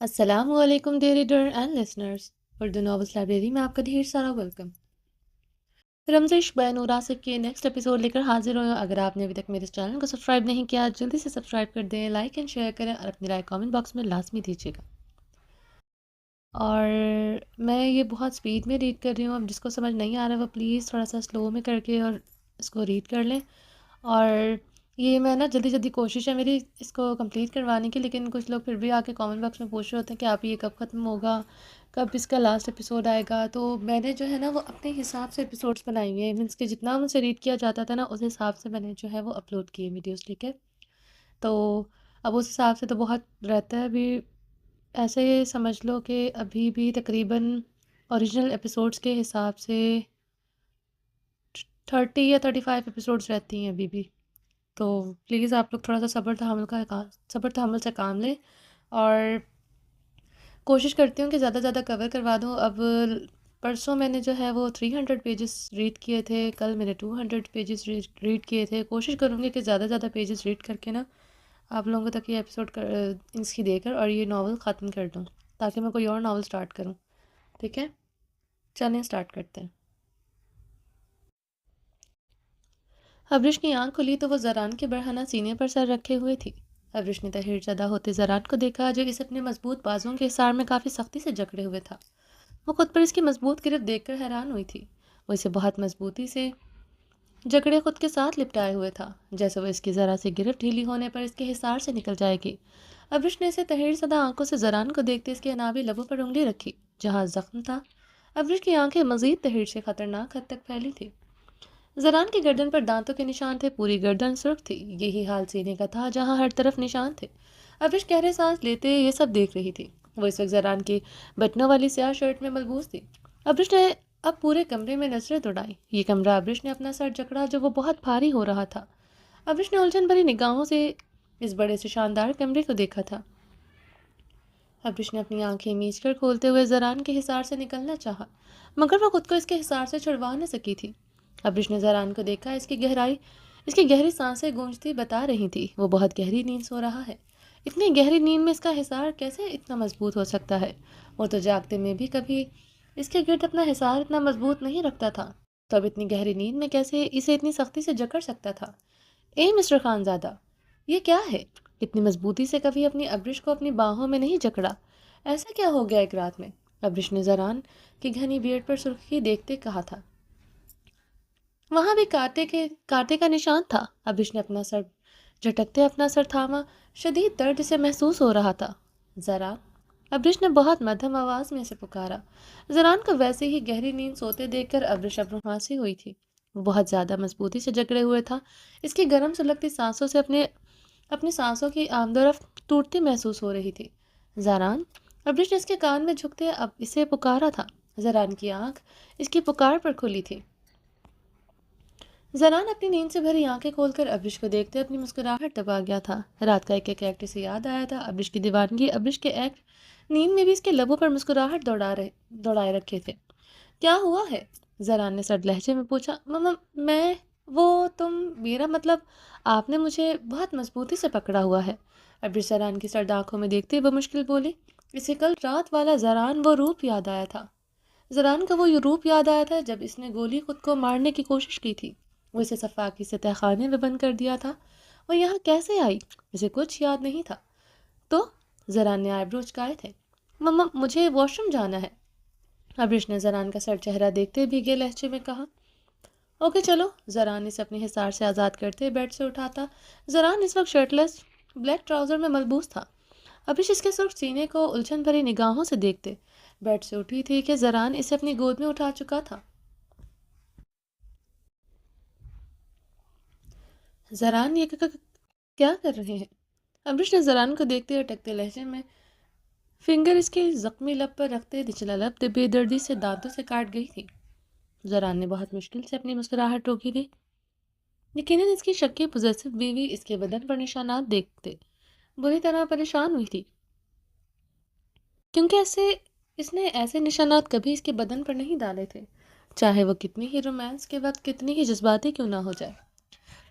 السلام علیکم dear reader and listeners, Urdu novels library میں آپ کا ڈھیر سارا ویلکم۔ رمزش بین نوراسک کے نیکسٹ ایپیسوڈ لے کر حاضر ہوں۔ اگر آپ نے ابھی تک میرے اس چینل کو سبسکرائب نہیں کیا جلدی سے سبسکرائب کر دیں، لائک اینڈ شیئر کریں اور اپنی رائے کامنٹ باکس میں لازمی دیجیے گا۔ اور میں یہ بہت سپیڈ میں ریڈ کر رہی ہوں، اب جس کو سمجھ نہیں آ رہا وہ پلیز تھوڑا سا سلو میں کر کے اور اس کو ریڈ کر لیں۔ اور یہ میں نا جلدی جلدی کوشش ہے میری اس کو کمپلیٹ کروانے کی، لیکن کچھ لوگ پھر بھی آ کے کامنٹ باکس میں پوچھ رہے ہوتے ہیں کہ آپ یہ کب ختم ہوگا، کب اس کا لاسٹ ایپیسوڈ آئے گا۔ تو میں نے جو ہے نا وہ اپنے حساب سے ایپیسوڈس بنائے ہوئے ہیں، مینس کہ جتنا مجھ سے ریڈ کیا جاتا تھا نا اس حساب سے میں نے جو ہے وہ اپلوڈ کیے ویڈیوز، ٹھیک ہے۔ تو اب اس حساب سے تو بہت رہتا ہے، ابھی ایسے سمجھ لو کہ ابھی بھی تقریباً اوریجنل ایپیسوڈس کے حساب سے 30 یا 35 ایپیسوڈس رہتی ہیں ابھی بھی۔ تو پلیز آپ لوگ تھوڑا سا صبر تحمل سے کام لیں، اور کوشش کرتی ہوں کہ زیادہ زیادہ کور کروا دوں۔ اب پرسوں میں نے جو ہے وہ 300 پیجز ریڈ کیے تھے، کل میں نے 200 پیجز ریڈ کیے تھے۔ کوشش کروں گی کہ زیادہ زیادہ پیجز ریڈ کر کے نا آپ لوگوں تک یہ ایپیسوڈ اس کی دے کر اور یہ ناول ختم کر دوں، تاکہ میں کوئی اور ناول سٹارٹ کروں، ٹھیک ہے۔ چلیں سٹارٹ کرتے ہیں۔ ابرش کی آنکھ کھلی تو وہ زران کے برہنہ سینے پر سر رکھے ہوئے تھی۔ ابرش نے تحیر زدہ ہوتے زران کو دیکھا جو اس اپنے مضبوط بازوں کے حصار میں کافی سختی سے جکڑے ہوئے تھا۔ وہ خود پر اس کی مضبوط گرفت دیکھ کر حیران ہوئی تھی۔ وہ اسے بہت مضبوطی سے جکڑے خود کے ساتھ لپٹائے ہوئے تھا، جیسے وہ اس کی ذرا سی گرفت ڈھیلی ہونے پر اس کے حصار سے نکل جائے گی۔ ابرش نے اسے تحیر زدہ آنکھوں سے زران کو دیکھتے اس کے انابی لبوں پر انگلی رکھی جہاں زخم تھا۔ ابرش کی آنکھیں مزید تحیر سے خطرناک حد تک پھیلی تھی۔ زران کی گردن پر دانتوں کے نشان تھے، پوری گردن سرخ تھی۔ یہی حال سینے کا تھا جہاں ہر طرف نشان تھے۔ ابرش گہرے سانس لیتے یہ سب دیکھ رہی تھی۔ وہ اس وقت زران کی بٹنوں والی سیاہ شرٹ میں ملبوس تھی۔ ابرش نے اب پورے کمرے میں نظریں دوڑائیں۔ یہ کمرہ ابرش نے اپنا سر جکڑا جو وہ بہت بھاری ہو رہا تھا۔ ابرش نے الجھن بھری نگاہوں سے اس بڑے سے شاندار کمرے کو دیکھا تھا۔ ابرش نے اپنی آنکھیں میچ کر کھولتے ہوئے زران کے حصار سے نکلنا چاہا، مگر وہ خود کو اس کے حصار سے چھڑوا نہ سکی تھی۔ ابرش نے زران کو دیکھا، اس کی گہری سانسیں گونجتی بتا رہی تھی وہ بہت گہری نیند سو رہا ہے۔ اتنی گہری نیند میں اس کا حصار کیسے اتنا مضبوط ہو سکتا ہے؟ وہ تو جاگتے میں بھی کبھی اس کے گرد اپنا حصار اتنا مضبوط نہیں رکھتا تھا، تو اب اتنی گہری نیند میں کیسے اسے اتنی سختی سے جکڑ سکتا تھا؟ اے مسٹر خان زادہ، یہ کیا ہے؟ اتنی مضبوطی سے کبھی اپنی ابرش کو اپنی باہوں میں نہیں جکڑا۔ ایسا کیا ہو گیا ایک رات میں؟ ابرش نے زران کی گھنی بیئرڈ پر سرخی دیکھتے کہا تھا۔ وہاں بھی کانٹے کا نشان تھا۔ ابرش نے اپنا سر جھٹکتے اپنا سر تھاما، شدید درد اسے محسوس ہو رہا تھا۔ زران، ابرش نے بہت مدھم آواز میں اسے پکارا۔ زران کو ویسے ہی گہری نیند سوتے دیکھ کر ابرش اب ہنسی ہوئی تھی۔ وہ بہت زیادہ مضبوطی سے جکڑے ہوئے تھا۔ اس کی گرم سلگتی سانسوں سے اپنی سانسوں کی آمد و رفت ٹوٹتی محسوس ہو رہی تھی۔ زران، ابرش نے اس کے کان میں جھکتے اب اسے پکارا تھا۔ زران کی آنکھ اس کی پکار پر کھلی تھی۔ زران اپنی نیند سے بھری آنکھیں کھول کر ابرش کو دیکھتے اپنی مسکراہٹ دبا گیا تھا۔ رات کا ایک ایک ایکٹ اسے یاد آیا تھا۔ ابرش کی دیوانگی، ابرش کے ایکٹ نیند میں بھی اس کے لبوں پر مسکراہٹ دوڑائے رکھے تھے۔ کیا ہوا ہے؟ زران نے سرد لہجے میں پوچھا۔ میں تم میرا مطلب آپ نے مجھے بہت مضبوطی سے پکڑا ہوا ہے۔ ابرش زران کی سرد آنکھوں میں دیکھتے بمشکل بولی۔ اسے کل رات والا زران وہ روپ یاد آیا تھا۔ زران کا وہ روپ یاد آیا تھا جب اس نے گولی خود کو مارنے کی کوشش کی تھی۔ وہ اسے صفاقی سے تہہ خانے میں بند کر دیا تھا۔ وہ یہاں کیسے آئی؟ اسے کچھ یاد نہیں تھا۔ تو زران نے آئی برو اچکائے تھے۔ مجھے واش روم جانا ہے، ابرش نے زران کا سر چہرہ دیکھتے بھیگے لہجے میں کہا۔ اوکے چلو، زران اسے اپنے حصار سے آزاد کرتے بیڈ سے اٹھاتا۔ زران اس وقت شرٹ لیس بلیک ٹراؤزر میں ملبوس تھا۔ ابرش اس کے سرخ سینے کو الجھن بھری نگاہوں سے دیکھتے بیڈ سے اٹھی تھی کہ زران اسے اپنی گود میں اٹھا چکا تھا۔ زران، یہ کیا کر رہے ہیں؟ ابرش نے زران کو دیکھتے اٹکتے لہجے میں فنگر اس کے زخمی لب پر رکھتے نچلا لب بے دردی سے دانتوں سے کاٹ گئی تھی۔ زران نے بہت مشکل سے اپنی مسکراہٹ روکی تھی۔ یقیناً اس کی شکی پوزیسو بیوی اس کے بدن پر نشانات دیکھتے بری طرح پریشان ہوئی تھی، کیونکہ اس نے ایسے نشانات کبھی اس کے بدن پر نہیں ڈالے تھے، چاہے وہ کتنی ہی رومانس کے وقت کتنی ہی جذباتی کیوں نہ ہو جائے۔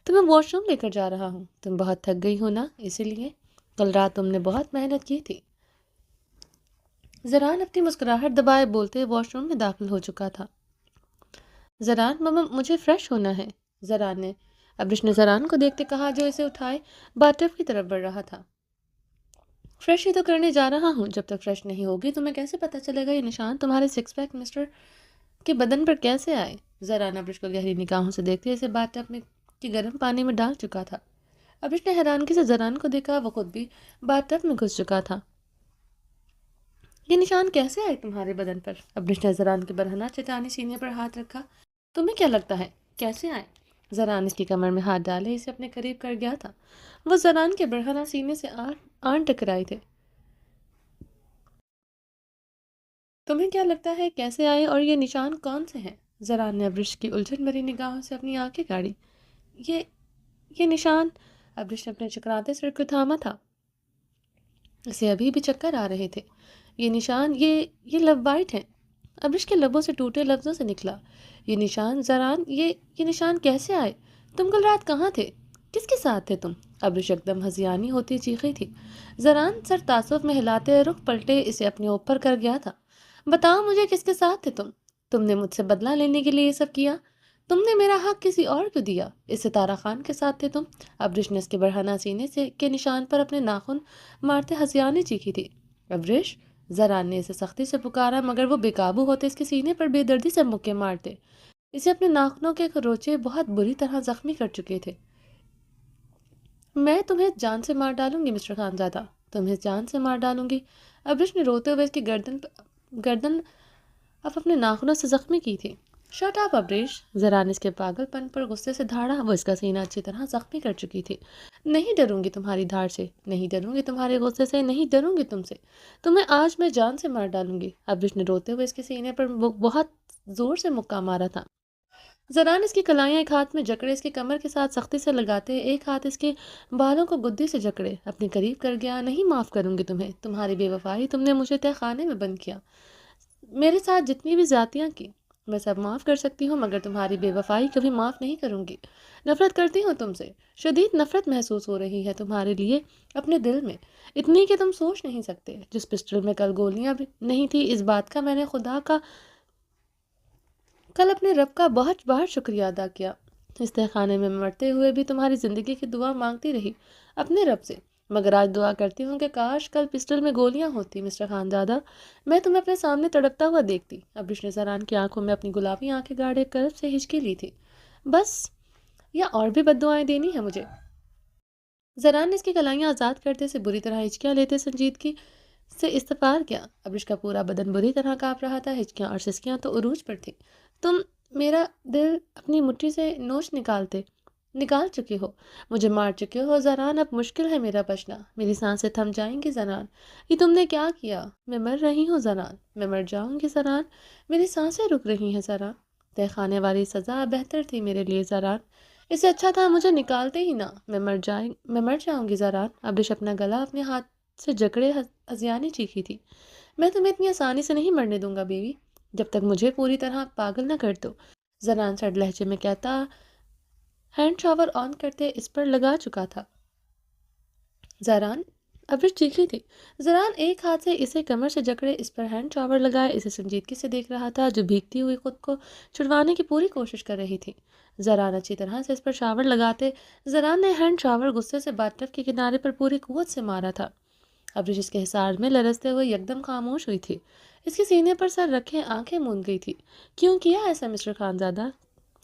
تو میں واش روم لے کر جا رہا ہوں، تم بہت تھک گئی ہو نا، اسی لیے کل رات تم نے بہت محنت کی تھی۔ زران اپنی مسکراہٹ دبائے بولتے واش روم میں داخل ہو چکا تھا۔ زران ماما مجھے فریش ہونا ہے، زران نے ابرش نے زران کو دیکھتے کہا جو اسے اٹھائے باتھ ٹب کی طرف بڑھ رہا تھا۔ فریش ہی تو کرنے جا رہا ہوں، جب تک فریش نہیں ہوگی تمہیں کیسے پتہ چلے گا یہ نشان تمہارے سکس پیک مسٹر کے بدن پر کیسے آئے؟ زران ابرش کو گہری نگاہوں سے دیکھتے اسے باتھ ٹب میں کے گرم پانی میں ڈال چکا تھا۔ ابرش نے حیرانگی سے زران کو دیکھا، وہ خود بھی باتھ ٹب میں گھس چکا تھا۔ یہ نشان کیسے آئے تمہارے بدن پر؟ ابرش نے زران کے برہنہ چٹانی سینے پر ہاتھ رکھا۔ تمہیں کیا لگتا ہے کیسے آئے؟ زران اس کی کمر میں ہاتھ ڈالے اسے اپنے قریب کر گیا تھا۔ وہ زران کے برہنہ سینے سے آن ٹکرائے تھے۔ تمہیں کیا لگتا ہے کیسے آئے اور یہ نشان کون سے ہیں؟ زران نے ابرش کی الجھن بھری نگاہوں سے اپنی آنکھیں گاڑی۔ یہ یہ نشان، ابرش نے اپنے چکراتے سر کو تھاما تھا، اسے ابھی بھی چکر آ رہے تھے۔ یہ نشان، یہ لو بائٹ ہیں، ابرش کے لبوں سے ٹوٹے لفظوں سے نکلا۔ یہ نشان زران، یہ نشان کیسے آئے؟ تم کل رات کہاں تھے؟ کس کے ساتھ تھے تم؟ ابرش ایک دم ہذیانی ہوتی چیخی تھی۔ زران سر تعصب میں ہلاتے رخ پلٹے اسے اپنے اوپر کر گیا تھا۔ بتاؤ مجھے کس کے ساتھ تھے تم؟ تم نے مجھ سے بدلہ لینے کے لیے یہ سب کیا؟ تم نے میرا حق کسی اور کو دیا؟ اس ستارہ خان کے ساتھ تھے تم؟ ابرش نے اس کے برہنہ سینے سے کے نشان پر اپنے ناخن مارتے ہذیانی چیخی تھی۔ ابرش، زران نے اسے سختی سے پکارا مگر وہ بے قابو ہوتے اس کے سینے پر بے دردی سے مکے مارتے۔ اسے اپنے ناخنوں کے خروچے بہت بری طرح زخمی کر چکے تھے۔ میں تمہیں جان سے مار ڈالوں گی مسٹر خانزادہ، تمہیں جان سے مار ڈالوں گی۔ ابرش نے روتے ہوئے اس کی گردن اب اپنے ناخنوں سے زخمی کی تھی۔ شٹ اپ ابریش، زران اس کے پاگل پن پر غصے سے دھاڑا، وہ اس کا سینہ اچھی طرح زخمی کر چکی تھی۔ نہیں ڈروں گی تمہاری دھاڑ سے، نہیں ڈروں گی تمہارے غصے سے، نہیں ڈروں گی تم سے، تمہیں آج میں جان سے مار ڈالوں گی۔ ابریش نے روتے ہوئے اس کے سینے پر بہت زور سے مکہ مارا تھا۔ زران اس کی کلائیاں ایک ہاتھ میں جکڑے اس کی کمر کے ساتھ سختی سے لگاتے ایک ہاتھ اس کے بالوں کو گدی سے جکڑے اپنے قریب کر گیا۔ نہیں معاف کروں گی تمہیں، تمہاری بے وفائی، تم نے مجھے تہ خانے میں بند کیا، میرے ساتھ جتنی بھی زیادتیاں کی میں سب معاف کر سکتی ہوں مگر تمہاری بے وفائی کبھی معاف نہیں کروں گی۔ نفرت کرتی ہوں تم سے، شدید نفرت محسوس ہو رہی ہے تمہارے لیے اپنے دل میں، اتنی کہ تم سوچ نہیں سکتے۔ جس پسٹل میں کل گولیاں بھی نہیں تھی، اس بات کا میں نے خدا کا کل اپنے رب کا بہت بہت شکریہ ادا کیا۔ اس تہ خانے میں مرتے ہوئے بھی تمہاری زندگی کی دعا مانگتی رہی اپنے رب سے، مگر آج دعا کرتی ہوں کہ کاش کل پسٹل میں گولیاں ہوتی مسٹر خانزادہ، میں تمہیں اپنے سامنے تڑپتا ہوا دیکھتی۔ ابرش نے زران کی آنکھوں میں اپنی گلابی آنکھیں گاڑے کرب سے ہچکی لی تھی۔ بس، یا اور بھی بد دعائیں دینی ہیں مجھے؟ زران نے اس کی کلائیاں آزاد کرتے سے بری طرح ہچکیاں لیتے سنجیدگی سے استغفار کیا۔ ابرش کا پورا بدن بری طرح کانپ رہا تھا، ہچکیاں اور سسکیاں تو عروج پر تھیں۔ تم میرا دل اپنی مٹھی سے نوچ نکال چکے ہو، مجھے مار چکے ہو زران، اب مشکل ہے میرا بچنا، میری سانسیں تھم جائیں گی زران، یہ تم نے کیا کیا؟ میں مر رہی ہوں زران، میں مر جاؤں گی زران، میری سانسیں رک رہی ہیں زران، تہ خانے والی سزا بہتر تھی میرے لیے زران، اس سے اچھا تھا مجھے نکالتے ہی نہ، میں مر جاؤں گی زران۔ ابرش اپنا گلا اپنے ہاتھ سے جکڑے ہذیانی چیخی تھی۔ میں تمہیں اتنی آسانی سے نہیں مرنے دوں گا بیوی، جب تک مجھے پوری طرح پاگل نہ کر دو، زران سرد لہجے میں کہتا ہینڈ شاور آن کرتے اس پر لگا چکا تھا۔ زران، ابرش چیخی تھی۔ زران ایک ہاتھ سے اسے کمر سے جکڑے اس پر ہینڈ شاور لگائے اسے سنجیدگی سے دیکھ رہا تھا جو بھیگتی ہوئی خود کو چھڑوانے کی پوری کوشش کر رہی تھی۔ زران اچھی طرح سے اس پر شاور لگاتے زران نے ہینڈ شاور غصے سے باتھ ٹب کے کنارے پر پوری قوت سے مارا تھا۔ ابرش اس کے حصار میں لرزتے ہوئے یکدم خاموش ہوئی تھی، اس کے سینے پر سر رکھے آنکھیں موند گئی تھی۔ کیوں کیا ایسا مسٹر خانزادہ؟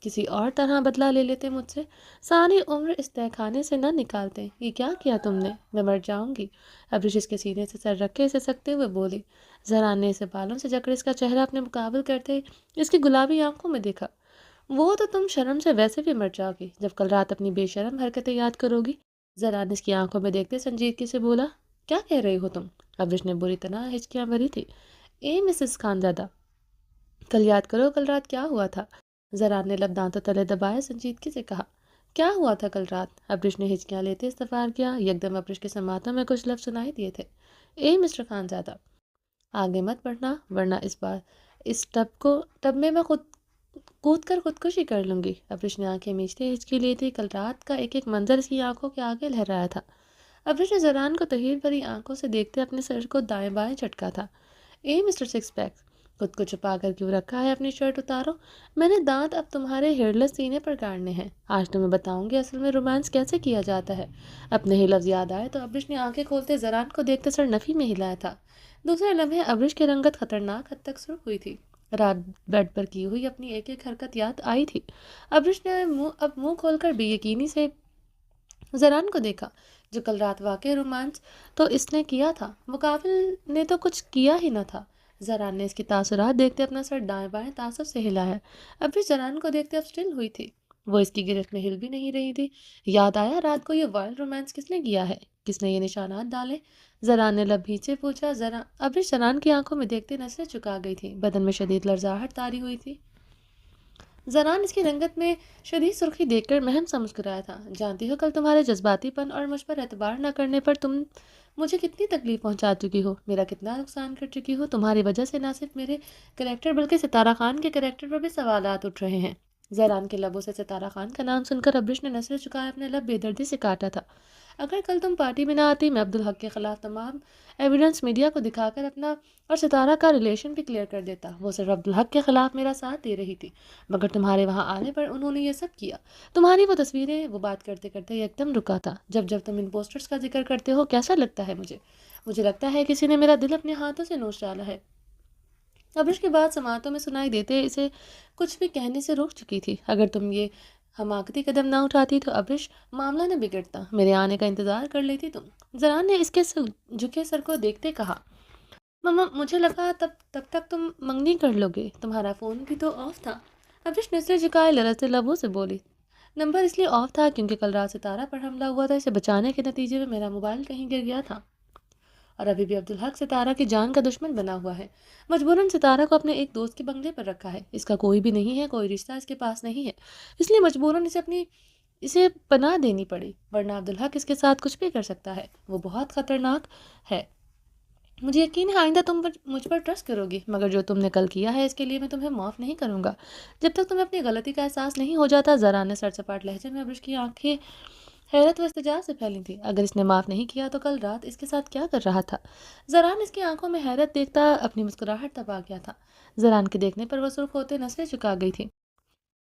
کسی اور طرح بدلہ لے لیتے مجھ سے، ساری عمر اس تہ خانے سے نہ نکالتے، یہ کیا کیا تم نے؟ میں مر جاؤں گی۔ ابرش اس کے سینے سے سر رکھے اسے سکتے ہوئے بولی۔ زران نے اسے بالوں سے جکڑے اس کا چہرہ اپنے مقابل کرتے اس کی گلابی آنکھوں میں دیکھا۔ وہ تو تم شرم سے ویسے بھی مر جاؤ گی جب کل رات اپنی بے شرم حرکتیں یاد کرو گی۔ زران اس کی آنکھوں میں دیکھتے سنجیدگی سے بولا، کیا کہہ رہی ہو تم؟ ابرش نے بری طرح ہچکیاں بھری تھی۔ اے مسز خانزادہ، کل یاد کرو کل رات کیا ہوا تھا۔ زران نے لب دانتوں تلے دبائے سنجیدگی سے کہا، کیا ہوا تھا کل رات؟ ابرش نے ہچکیاں لیتے استغفار کیا۔ یکدم ابرش کے سماعتوں میں کچھ لفظ سنائی دیے تھے۔ اے مسٹر خانزادہ، آگے مت بڑھنا ورنہ اس ٹب میں خود کود کر خودکشی کر لوں گی۔ ابرش نے آنکھیں میچتے ہچکی لی تھی، کل رات کا ایک ایک منظر اس کی آنکھوں کے آگے لہرایا تھا۔ ابرش نے زران کو تحیر بھری آنکھوں سے دیکھتے اپنے سر کو دائیں بائیں جھٹکا تھا۔ اے مسٹر سکس پیک، خود کو چھپا کر کیوں رکھا ہے؟ اپنی شرٹ اتارو، میں نے دانت اب تمہارے ہیئرلیس سینے پر گاڑنے ہیں، آج تمہیں بتاؤں گی اصل میں رومانس کیسے کیا جاتا ہے۔ اپنے ہی لفظ یاد آئے تو ابرش نے آنکھیں کھولتے زران کو دیکھتے سر نفی میں ہلایا تھا۔ دوسرے لمحے ابرش کی رنگت خطرناک حد تک سرخ ہوئی تھی۔ رات بیڈ پر کی ہوئی اپنی ایک ایک حرکت یاد آئی تھی۔ ابرش نے اب منہ کھول کر بے یقینی سے زران کو دیکھا، جو کل رات واقعی رومانس تو اس نے کیا تھا، مقابل نے تو کچھ کیا ہی نہ تھا۔ زران نے اس کی تاثرات دیکھتے اپنا سر دائیں بائیں تعصب سے ہلایا۔ اب بھی زران کو دیکھتے اب سٹل ہوئی تھی، وہ اس کی گرفت میں ہل بھی نہیں رہی تھی۔ یاد آیا رات کو یہ وائلڈ رومانس کس نے کیا ہے، کس نے یہ نشانات ڈالے؟ زران نے لب بھیچے پوچھا۔ اب بھی زران کی آنکھوں میں دیکھتے نظریں چکا گئی تھی، بدن میں شدید لرزاہٹ طاری ہوئی تھی۔ زران اس کی رنگت میں شدید سرخی دیکھ کر محم سا مسکرایا تھا۔ جانتی ہو کل تمہارے جذباتی پن اور مجھ پر اعتبار نہ کرنے پر تم مجھے کتنی تکلیف پہنچا چکی ہو، میرا کتنا نقصان کر چکی ہو۔ تمہاری وجہ سے نہ صرف میرے کریکٹر بلکہ ستارہ خان کے کریکٹر پر بھی سوالات اٹھ رہے ہیں۔ زران کے لبوں سے ستارہ خان کا نام سن کر ابرش نے نظریں چکائے اپنے لب بے دردی سے کاٹا تھا۔ اگر کل تم پارٹی میں نہ آتی، میں عبدالحق کے خلاف تمام ایویڈنس میڈیا کو دکھا کر اپنا اور ستارہ کا ریلیشن بھی کلیئر کر دیتا۔ وہ صرف عبدالحق کے خلاف میرا ساتھ دے رہی تھی، مگر تمہارے وہاں آنے پر انہوں نے یہ سب کیا۔ تمہاری وہ تصویریں، وہ بات کرتے کرتے ایک دم رکا تھا۔ جب تم ان پوسٹرز کا ذکر کرتے ہو کیسا لگتا ہے مجھے لگتا ہے کسی نے میرا دل اپنے ہاتھوں سے نوچ ڈالا ہے۔ ابرش کی بات سماعتوں میں سنائی دیتے اسے کچھ بھی کہنے سے روک چکی تھی۔ اگر تم یہ حماقتی قدم نہ اٹھاتی تو ابرش معاملہ نہ بگڑتا، میرے آنے کا انتظار کر لیتی تم۔ زران نے اس کے جھکے سر کو دیکھتے کہا، ماما مجھے لگا تب تک تم منگنی کر لو گے، تمہارا فون بھی تو آف تھا۔ ابرش نظریں جھکائے لرزتے لبوں سے بولی، نمبر اس لیے آف تھا کیونکہ کل رات ستارہ پر حملہ ہوا تھا، اسے بچانے کے نتیجے میں میرا موبائل کہیں گر گیا تھا، اور ابھی بھی عبدالحق ستارہ کی جان کا دشمن بنا ہوا ہے۔ مجبوراً ستارہ کو اپنے ایک دوست کے بنگلے پر رکھا ہے، اس کا کوئی بھی نہیں ہے، کوئی رشتہ اس کے پاس نہیں ہے، اس لیے مجبوراً اسے پناہ دینی پڑی، ورنہ عبدالحق اس کے ساتھ کچھ بھی کر سکتا ہے، وہ بہت خطرناک ہے۔ مجھے یقین ہے آئندہ تم مجھ پر ٹرسٹ کرو گی، مگر جو تم نے کل کیا ہے اس کے لیے میں تمہیں معاف نہیں کروں گا جب تک تمہیں اپنی غلطی کا احساس نہیں ہو جاتا۔ زران نے سر سپاٹ لہجے میں ابرش کی آنکھیں حیرت و استجاع سے پھیلی تھی۔ اگر اس نے معاف نہیں کیا تو کل رات اس کے ساتھ کیا کر رہا تھا؟ زران اس کی آنکھوں میں حیرت دیکھتا اپنی مسکراہٹ دبا گیا تھا۔ زران کے دیکھنے پر وہ سرخ ہوتے نظریں چکا گئی تھی۔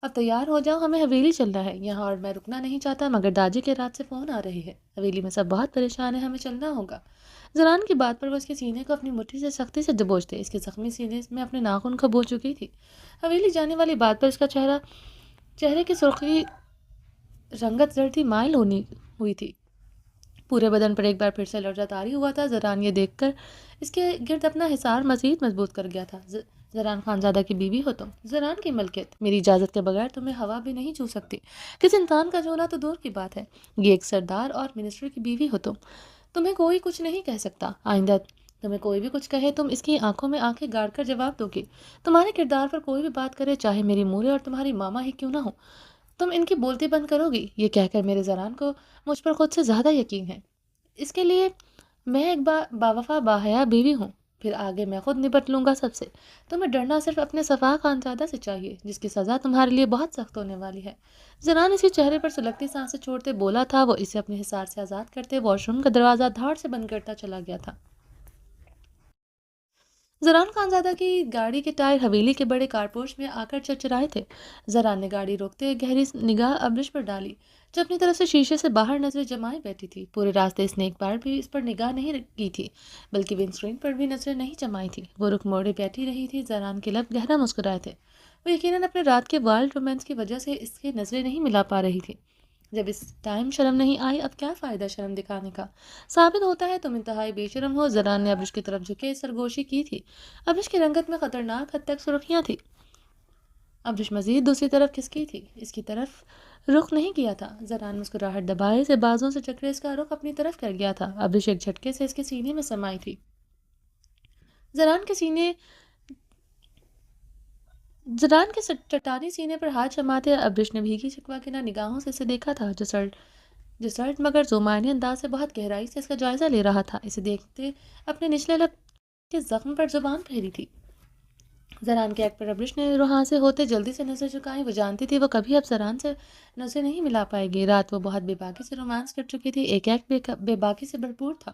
اب تیار ہو جاؤ، ہمیں حویلی چلنا ہے یہاں، اور میں رکنا نہیں چاہتا مگر داجی کے رات سے فون آ رہی ہے، حویلی میں سب بہت پریشان ہیں، ہمیں چلنا ہوگا۔ زران کی بات پر وہ اس کے سینے کو اپنی مٹھی سے سختی سے دبوچتے اس کے زخمی سینے میں اپنے ناخن کو بو چکی تھی۔ حویلی جانے والی بات پر اس کا چہرے کی سرخی رنگت زردی مائل ہوئی تھی، پورے بدن پر ایک بار پھر سے لرزہ طاری ہوا تھا۔ زران یہ دیکھ کر اس کے گرد اپنا حصار مزید مضبوط کر گیا تھا۔ زران خانزادہ کی بیوی ہو تم، زران کی ملکیت، میری اجازت کے بغیر تمہیں ہوا بھی نہیں چھو سکتی، کس انسان کا چھونا تو دور کی بات ہے، یہ ایک سردار اور منسٹر کی بیوی ہو تم، تمہیں کوئی کچھ نہیں کہہ سکتا، آئندہ تمہیں کوئی بھی کچھ کہے تم اس کی آنکھوں میں آنکھیں گاڑ کر جواب دو گی، تمہارے کردار پر کوئی بھی بات کرے چاہے میری مورے اور تمہاری ماما ہی کیوں نہ ہو، تم ان کی بولتی بند کرو گی۔ یہ کہہ کر میرے زران کو مجھ پر خود سے زیادہ یقین ہے، اس کے لیے میں ایک باوفا باحیا بیوی ہوں، پھر آگے میں خود نپٹ لوں گا سب سے، تمہیں ڈرنا صرف اپنے صفا خانزادہ سے چاہیے جس کی سزا تمہارے لیے بہت سخت ہونے والی ہے۔ زران اسی چہرے پر سلگتی سانسیں چھوڑتے بولا تھا، وہ اسے اپنے حصار سے آزاد کرتے واش روم کا دروازہ دھاڑ سے بند کرتا چلا گیا تھا۔ زران خانزادہ کی گاڑی کے ٹائر حویلی کے بڑے کارپوش میں آ کر چرچرائے تھے۔ زران نے گاڑی روکتے گہری نگاہ ابرش پر ڈالی جو اپنی طرف سے شیشے سے باہر نظریں جمائے بیٹھی تھی۔ پورے راستے اس نے ایک بار بھی اس پر نگاہ نہیں کی تھی، بلکہ ونڈ اسکرین پر بھی نظریں نہیں جمائی تھی، وہ رخ موڑے بیٹھی رہی تھی۔ زران کے لب گہرا مسکرائے تھے، وہ یقیناً اپنے رات کے وائلڈ رومانس کی وجہ سے اس کی نظریں نہیں ملا پا رہی تھی۔ جب اس ٹائم شرم نہیں آئی، اب کیا فائدہ شرم دکھانے کا، ثابت ہوتا ہے تم انتہائی بے شرم ہو۔ زران نے ابرش کی طرف جھکے سرگوشی کی تھی، ابرش کی رنگت میں خطرناک حد تک سرخیاں تھی۔ ابرش مزید دوسری طرف کھسکی تھی، اس کی طرف رخ نہیں کیا تھا۔ زران مسکراہٹ دبائے سے بازوں سے جکڑے اس کا رخ اپنی طرف کر گیا تھا۔ ابرش ایک جھٹکے سے اس کے سینے میں سمائی تھی۔ زران کے چٹانی سینے پر ہاتھ جماتے ابرش نے بھیگی شکوہ کے نگاہوں سے اسے دیکھا تھا، جو سرد مگر زومانی انداز سے بہت گہرائی سے اس کا جائزہ لے رہا تھا۔ اسے دیکھتے اپنے نچلے لب کے زخم پر زبان پھیری تھی۔ زران کے ایک پر ابرش نے وہاں سے ہوتے جلدی سے نظر چکائی. وہ جانتی تھی وہ کبھی اب زران سے نظر نہیں ملا پائے گی. رات وہ بہت بے باکی سے رومانس کر چکی تھی. ایک بے باکی سے بھرپور تھا.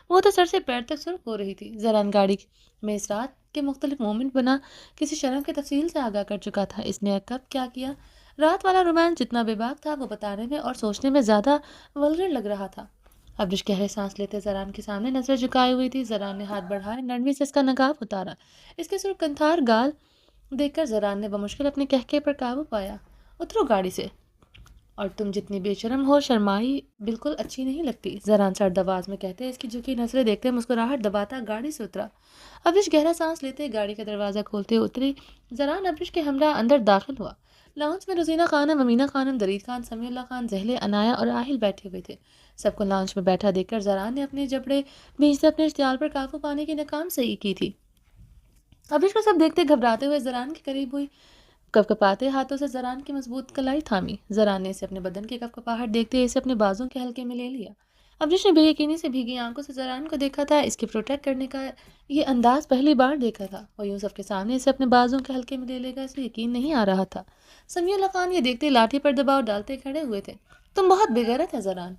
وہ تو سر سے پیر تک سرخ ہو رہی تھی. زران گاڑی میں اس رات کے مختلف مومنٹ بنا کسی شرم کی تفصیل سے آگاہ کر چکا تھا. اس نے کب کیا کیا. رات والا رومانس جتنا بے باک تھا وہ بتانے میں اور سوچنے میں زیادہ ولگر لگ رہا تھا. ابرش گہرے سانس لیتے زران کے سامنے نظر جھکائے ہوئی تھی. زران نے ہاتھ بڑھائے, نرمی سے اس کا نقاب اتارا. اس کے سرخ کنتھار گال دیکھ کر زران نے بمشکل اپنے کہکے پر قابو پایا. اترو گاڑی سے, اور تم جتنی بے شرم ہو شرمائی بالکل اچھی نہیں لگتی. زران سرد آواز میں کہتے اس کی جھکی نظریں دیکھتے مسکراہٹ دباتا گاڑی سے اترا. ابرش گہرا سانس لیتے گاڑی کا دروازہ کھولتے اتری. زران ابرش کے ہمراہ اندر داخل ہوا. لاؤنج میں روزینہ خانم, امینہ خانم, درید خان, سمیع اللہ خان, زہلے, عنایہ اور آہل بیٹھے ہوئے تھے. سب کو لاؤنج میں بیٹھا دیکھ کر زران نے اپنے جبڑے بیچ سے اپنے اشتعال پر قابو پانے کی ناکام صحیح کی تھی. ابرش کو سب دیکھتے گھبراتے ہوئے زران کے قریب ہوئی. کپکپاتے ہاتھوں سے زران کی مضبوط کلائی تھامی. زران نے اسے اپنے بدن کی کپکپاہٹ دیکھتے اسے اپنے بازوں کے حلقے میں لے لیا. ابرش نے بے یقینی سے بھیگی آنکھوں سے زران کو دیکھا تھا. اس کے پروٹیکٹ کرنے کا یہ انداز پہلی بار دیکھا تھا. وہ یوں سب کے سامنے اسے اپنے بازوں کے حلقے میں لے لے گا اسے یقین نہیں آ رہا تھا. سمیع اللہ خان یہ دیکھتے لاٹھی پر دباؤ ڈالتے کھڑے ہوئے تھے. تم بہت بےغیرت ہے زران.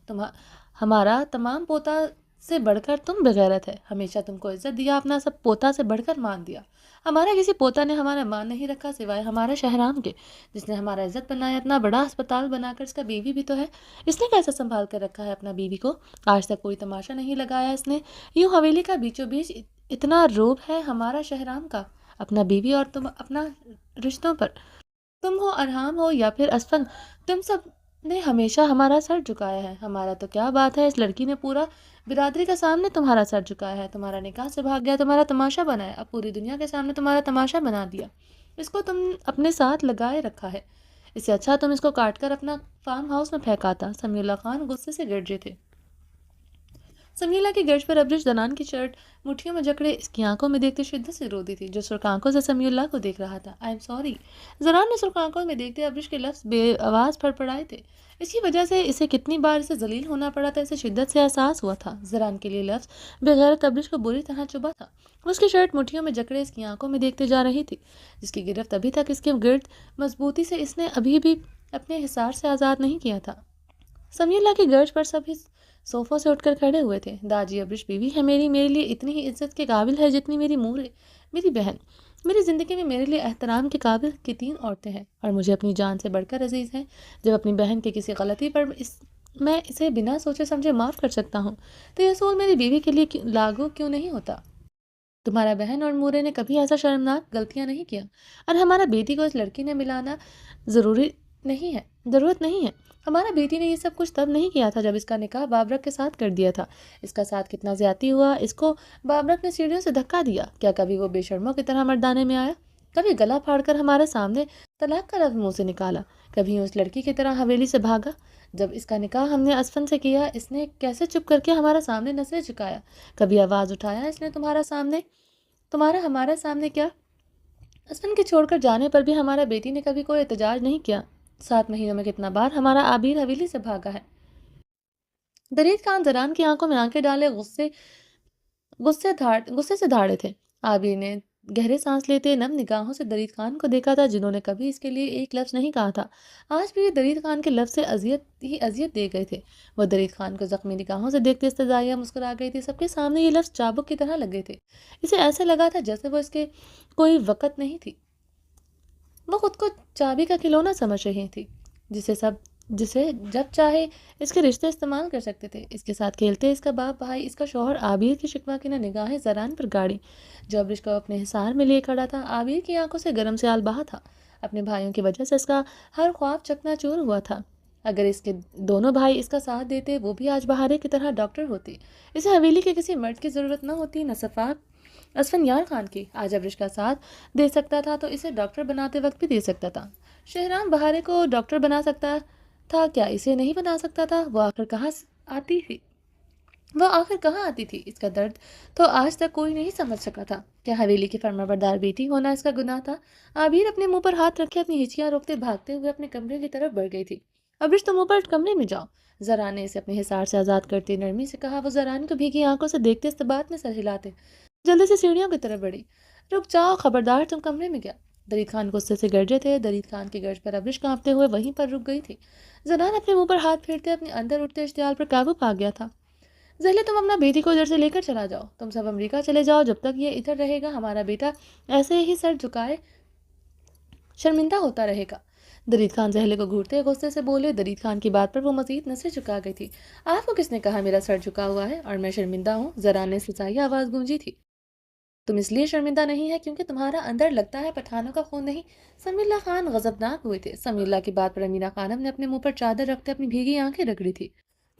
ہمارا تمام پوتا سے بڑھ کر تم بےغیرت ہے. ہمیشہ تم کو عزت دیا, اپنا سب پوتا سے بڑھ کر مان دیا. ہمارا کسی پوتا نے ہمارا مان نہیں رکھا سوائے ہمارا شہرام کے, جس نے ہمارا عزت بنایا. اتنا بڑا ہسپتال بنا کر, اس کا بیوی بھی تو ہے. اس نے کیسے سنبھال کر رکھا ہے اپنا بیوی کو. آج تک کوئی تماشا نہیں لگایا اس نے. یوں حویلی کا بیچوں بیچ اتنا روب ہے ہمارا شہرام کا اپنا بیوی اور تم اپنا رشتوں پر. تم ہو, ارحام ہو یا پھر اسفن, تم سب نے ہمیشہ ہمارا سر جھکایا ہے. ہمارا تو کیا بات ہے, اس لڑکی نے پورا برادری کا سامنے تمہارا سر جھکایا ہے. تمہارا نکاح سے بھاگ گیا, تمہارا تماشا بنایا, اب پوری دنیا کے سامنے تمہارا تماشا بنا دیا. اس کو تم اپنے ساتھ لگائے رکھا ہے. اس سے اچھا تم اس کو کاٹ کر اپنا فارم ہاؤس میں پھینکاتا. سمیع اللہ خان غصے سے گرجے تھے. سمیع اللہ کی گرج پر ابرش زران کی شرٹ مٹھیوں میں جکڑے اس کی آنکھوں میں دیکھتے شدت سے روتی تھی, جو سرخ آنکھوں سے سمیع اللہ کو دیکھ رہا تھا. I am sorry. زران نے سرخ آنکھوں میں دیکھتے ابرش کے لفظ بے آواز پھڑ پڑائے تھے. اس کی وجہ سے اسے کتنی بار اسے ذلیل ہونا پڑا تھا اسے شدت سے احساس ہوا تھا. زران کے لیے لفظ بغیرت ابرش کو بری طرح چبھا تھا. اس کی شرٹ مٹھیوں میں جکڑے اس کی آنکھوں میں دیکھتے جا رہی تھی, جس کی گرفت ابھی تک اس کے گرد مضبوطی سے اس نے ابھی بھی اپنے حصار سے آزاد نہیں کیا تھا. سمیع اللہ کی گرج پر سب صوفوں سے اٹھ کر کھڑے ہوئے تھے. داجی ابرش بیوی ہے میری, میرے لیے اتنی ہی عزت کے قابل ہے جتنی میری مور ہے. میری بہن, میری زندگی میں میرے لیے احترام کے قابل کی 3 عورتیں ہیں, اور مجھے اپنی جان سے بڑھ کر عزیز ہیں. جب اپنی بہن کی کسی غلطی پر میں اسے بنا سوچے سمجھے معاف کر سکتا ہوں, تو یہ اصول میری بیوی کے لیے لاگو کیوں نہیں ہوتا. تمہارا بہن اور مورے نے کبھی ایسا شرمناک غلطیاں نہیں کیا, اور ہمارا بیٹی کو اس لڑکی نے ملانا ضرورت نہیں ہے. ہمارا بیٹی نے یہ سب کچھ تب نہیں کیا تھا جب اس کا نکاح بابرک کے ساتھ کر دیا تھا. اس کا ساتھ کتنا زیادتی ہوا. اس کو بابرک نے سیڑھیوں سے دھکا دیا. کیا کبھی وہ بے شرموں کی طرح مردانے میں آیا؟ کبھی گلا پھاڑ کر ہمارے سامنے طلاق کا لفظ منہ سے نکالا؟ کبھی اس لڑکی کی طرح حویلی سے بھاگا؟ جب اس کا نکاح ہم نے اسفن سے کیا, اس نے کیسے چپ کر کے ہمارا سامنے نظریں جھکایا؟ کبھی آواز اٹھایا اس نے تمہارا ہمارے سامنے کیا؟ اسفن کے چھوڑ کر جانے پر بھی ہمارا بیٹی نے کبھی کوئی احتجاج نہیں کیا. 7 مہینوں میں کتنا بار ہمارا عابر حویلی سے بھاگا ہے. درید خان زران کی آنکھوں میں آنکھیں ڈالے غصے سے دھاڑے تھے. عابر نے گہرے سانس لیتے نم نگاہوں سے درید خان کو دیکھا تھا, جنہوں نے کبھی اس کے لیے ایک لفظ نہیں کہا تھا. آج بھی یہ درید خان کے لفظ سے اذیت دے گئے تھے. وہ درید خان کو زخمی نگاہوں سے دیکھتے استزائیہ مسکرا گئی تھی. سب کے سامنے یہ لفظ چابک کی طرح لگے تھے. اسے ایسے لگا تھا جیسے وہ اس کے کوئی وقت نہیں تھی. وہ خود کو چابی کا کھلونا سمجھ رہی تھی, جسے جب چاہے اس کے رشتے استعمال کر سکتے تھے. اس کے ساتھ کھیلتے اس کا باپ بھائی, اس کا شوہر. عابر کی شکوہ کی نگاہیں زران پر گاڑی, جو ابرش کو اپنے حصار میں لیے کھڑا تھا. عابر کی آنکھوں سے گرم سیال بہا تھا. اپنے بھائیوں کی وجہ سے اس کا ہر خواب چکنا چور ہوا تھا. اگر اس کے دونوں بھائی اس کا ساتھ دیتے, وہ بھی آج بہارے کی طرح ڈاکٹر ہوتی. اسے حویلی کے کسی مرد کی ضرورت نہ ہوتی, نہ صفاق اسفن یار خان کی. آج ابرش کا ساتھ دے سکتا تھا تو اسے ڈاکٹر بناتے وقت بھی دے سکتا تھا. شہرام بہارے کو ڈاکٹر بنا سکتا تھا, کیا اسے نہیں بنا سکتا تھا؟ وہ آخر کہاں آتی تھی؟ اس کا درد تو آج تک کوئی نہیں سمجھ سکا تھا. کیا حویلی کی فرمانبردار بیٹی ہونا اس کا گناہ تھا؟ عابر اپنے منہ پر ہاتھ رکھے اپنی ہچکیاں روکتے بھاگتے ہوئے اپنے کمرے کی طرف بڑھ گئی تھی. ابرش تم اوپر کمرے میں جاؤ. زران نے اسے اپنے حصار سے آزاد کرتے نرمی سے کہا. وہ زران کو بھیگی آنکھوں سے دیکھتے استبات میں سر ہلاتے جلدی سے سیڑھیوں کی طرف بڑھی. رک جاؤ خبردار، تم کمرے میں گیا۔ درید خان غصے سے گرجے تھے۔ درید خان کی گرج پر ابرش کانپتے ہوئے وہیں پر رک گئی تھی۔ زنان اپنے منہ پر ہاتھ پھیرتے اپنے اندر اٹھتے اشتعال پر قابو پا گیا تھا۔ زہلے تم اپنا بیٹی کو ادھر سے لے کر چلا جاؤ، تم سب امریکہ چلے جاؤ، جب تک یہ ادھر رہے گا ہمارا بیٹا ایسے ہی سر جھکائے شرمندہ ہوتا رہے گا۔ درید خان زہلے کو گھورتے غصے سے بولے۔ درید خان کی بات پر وہ مزید نظریں جھکا گئی تھی۔ آپ کو کس نے کہا میرا سر جھکا ہوا ہے اور میں شرمندہ ہوں؟ زران نے سسائی آواز گونجی تھی۔ تم اس لیے شرمندہ نہیں ہے کیونکہ تمہارا اندر لگتا ہے پٹھانوں کا خون نہیں۔ سمیع اللہ خان غضبناک ہوئے تھے۔ سمیع اللہ کی بات پر امینہ خانم نے اپنے منہ پر چادر رکھتے اپنی بھیگی آنکھیں رگڑی تھی۔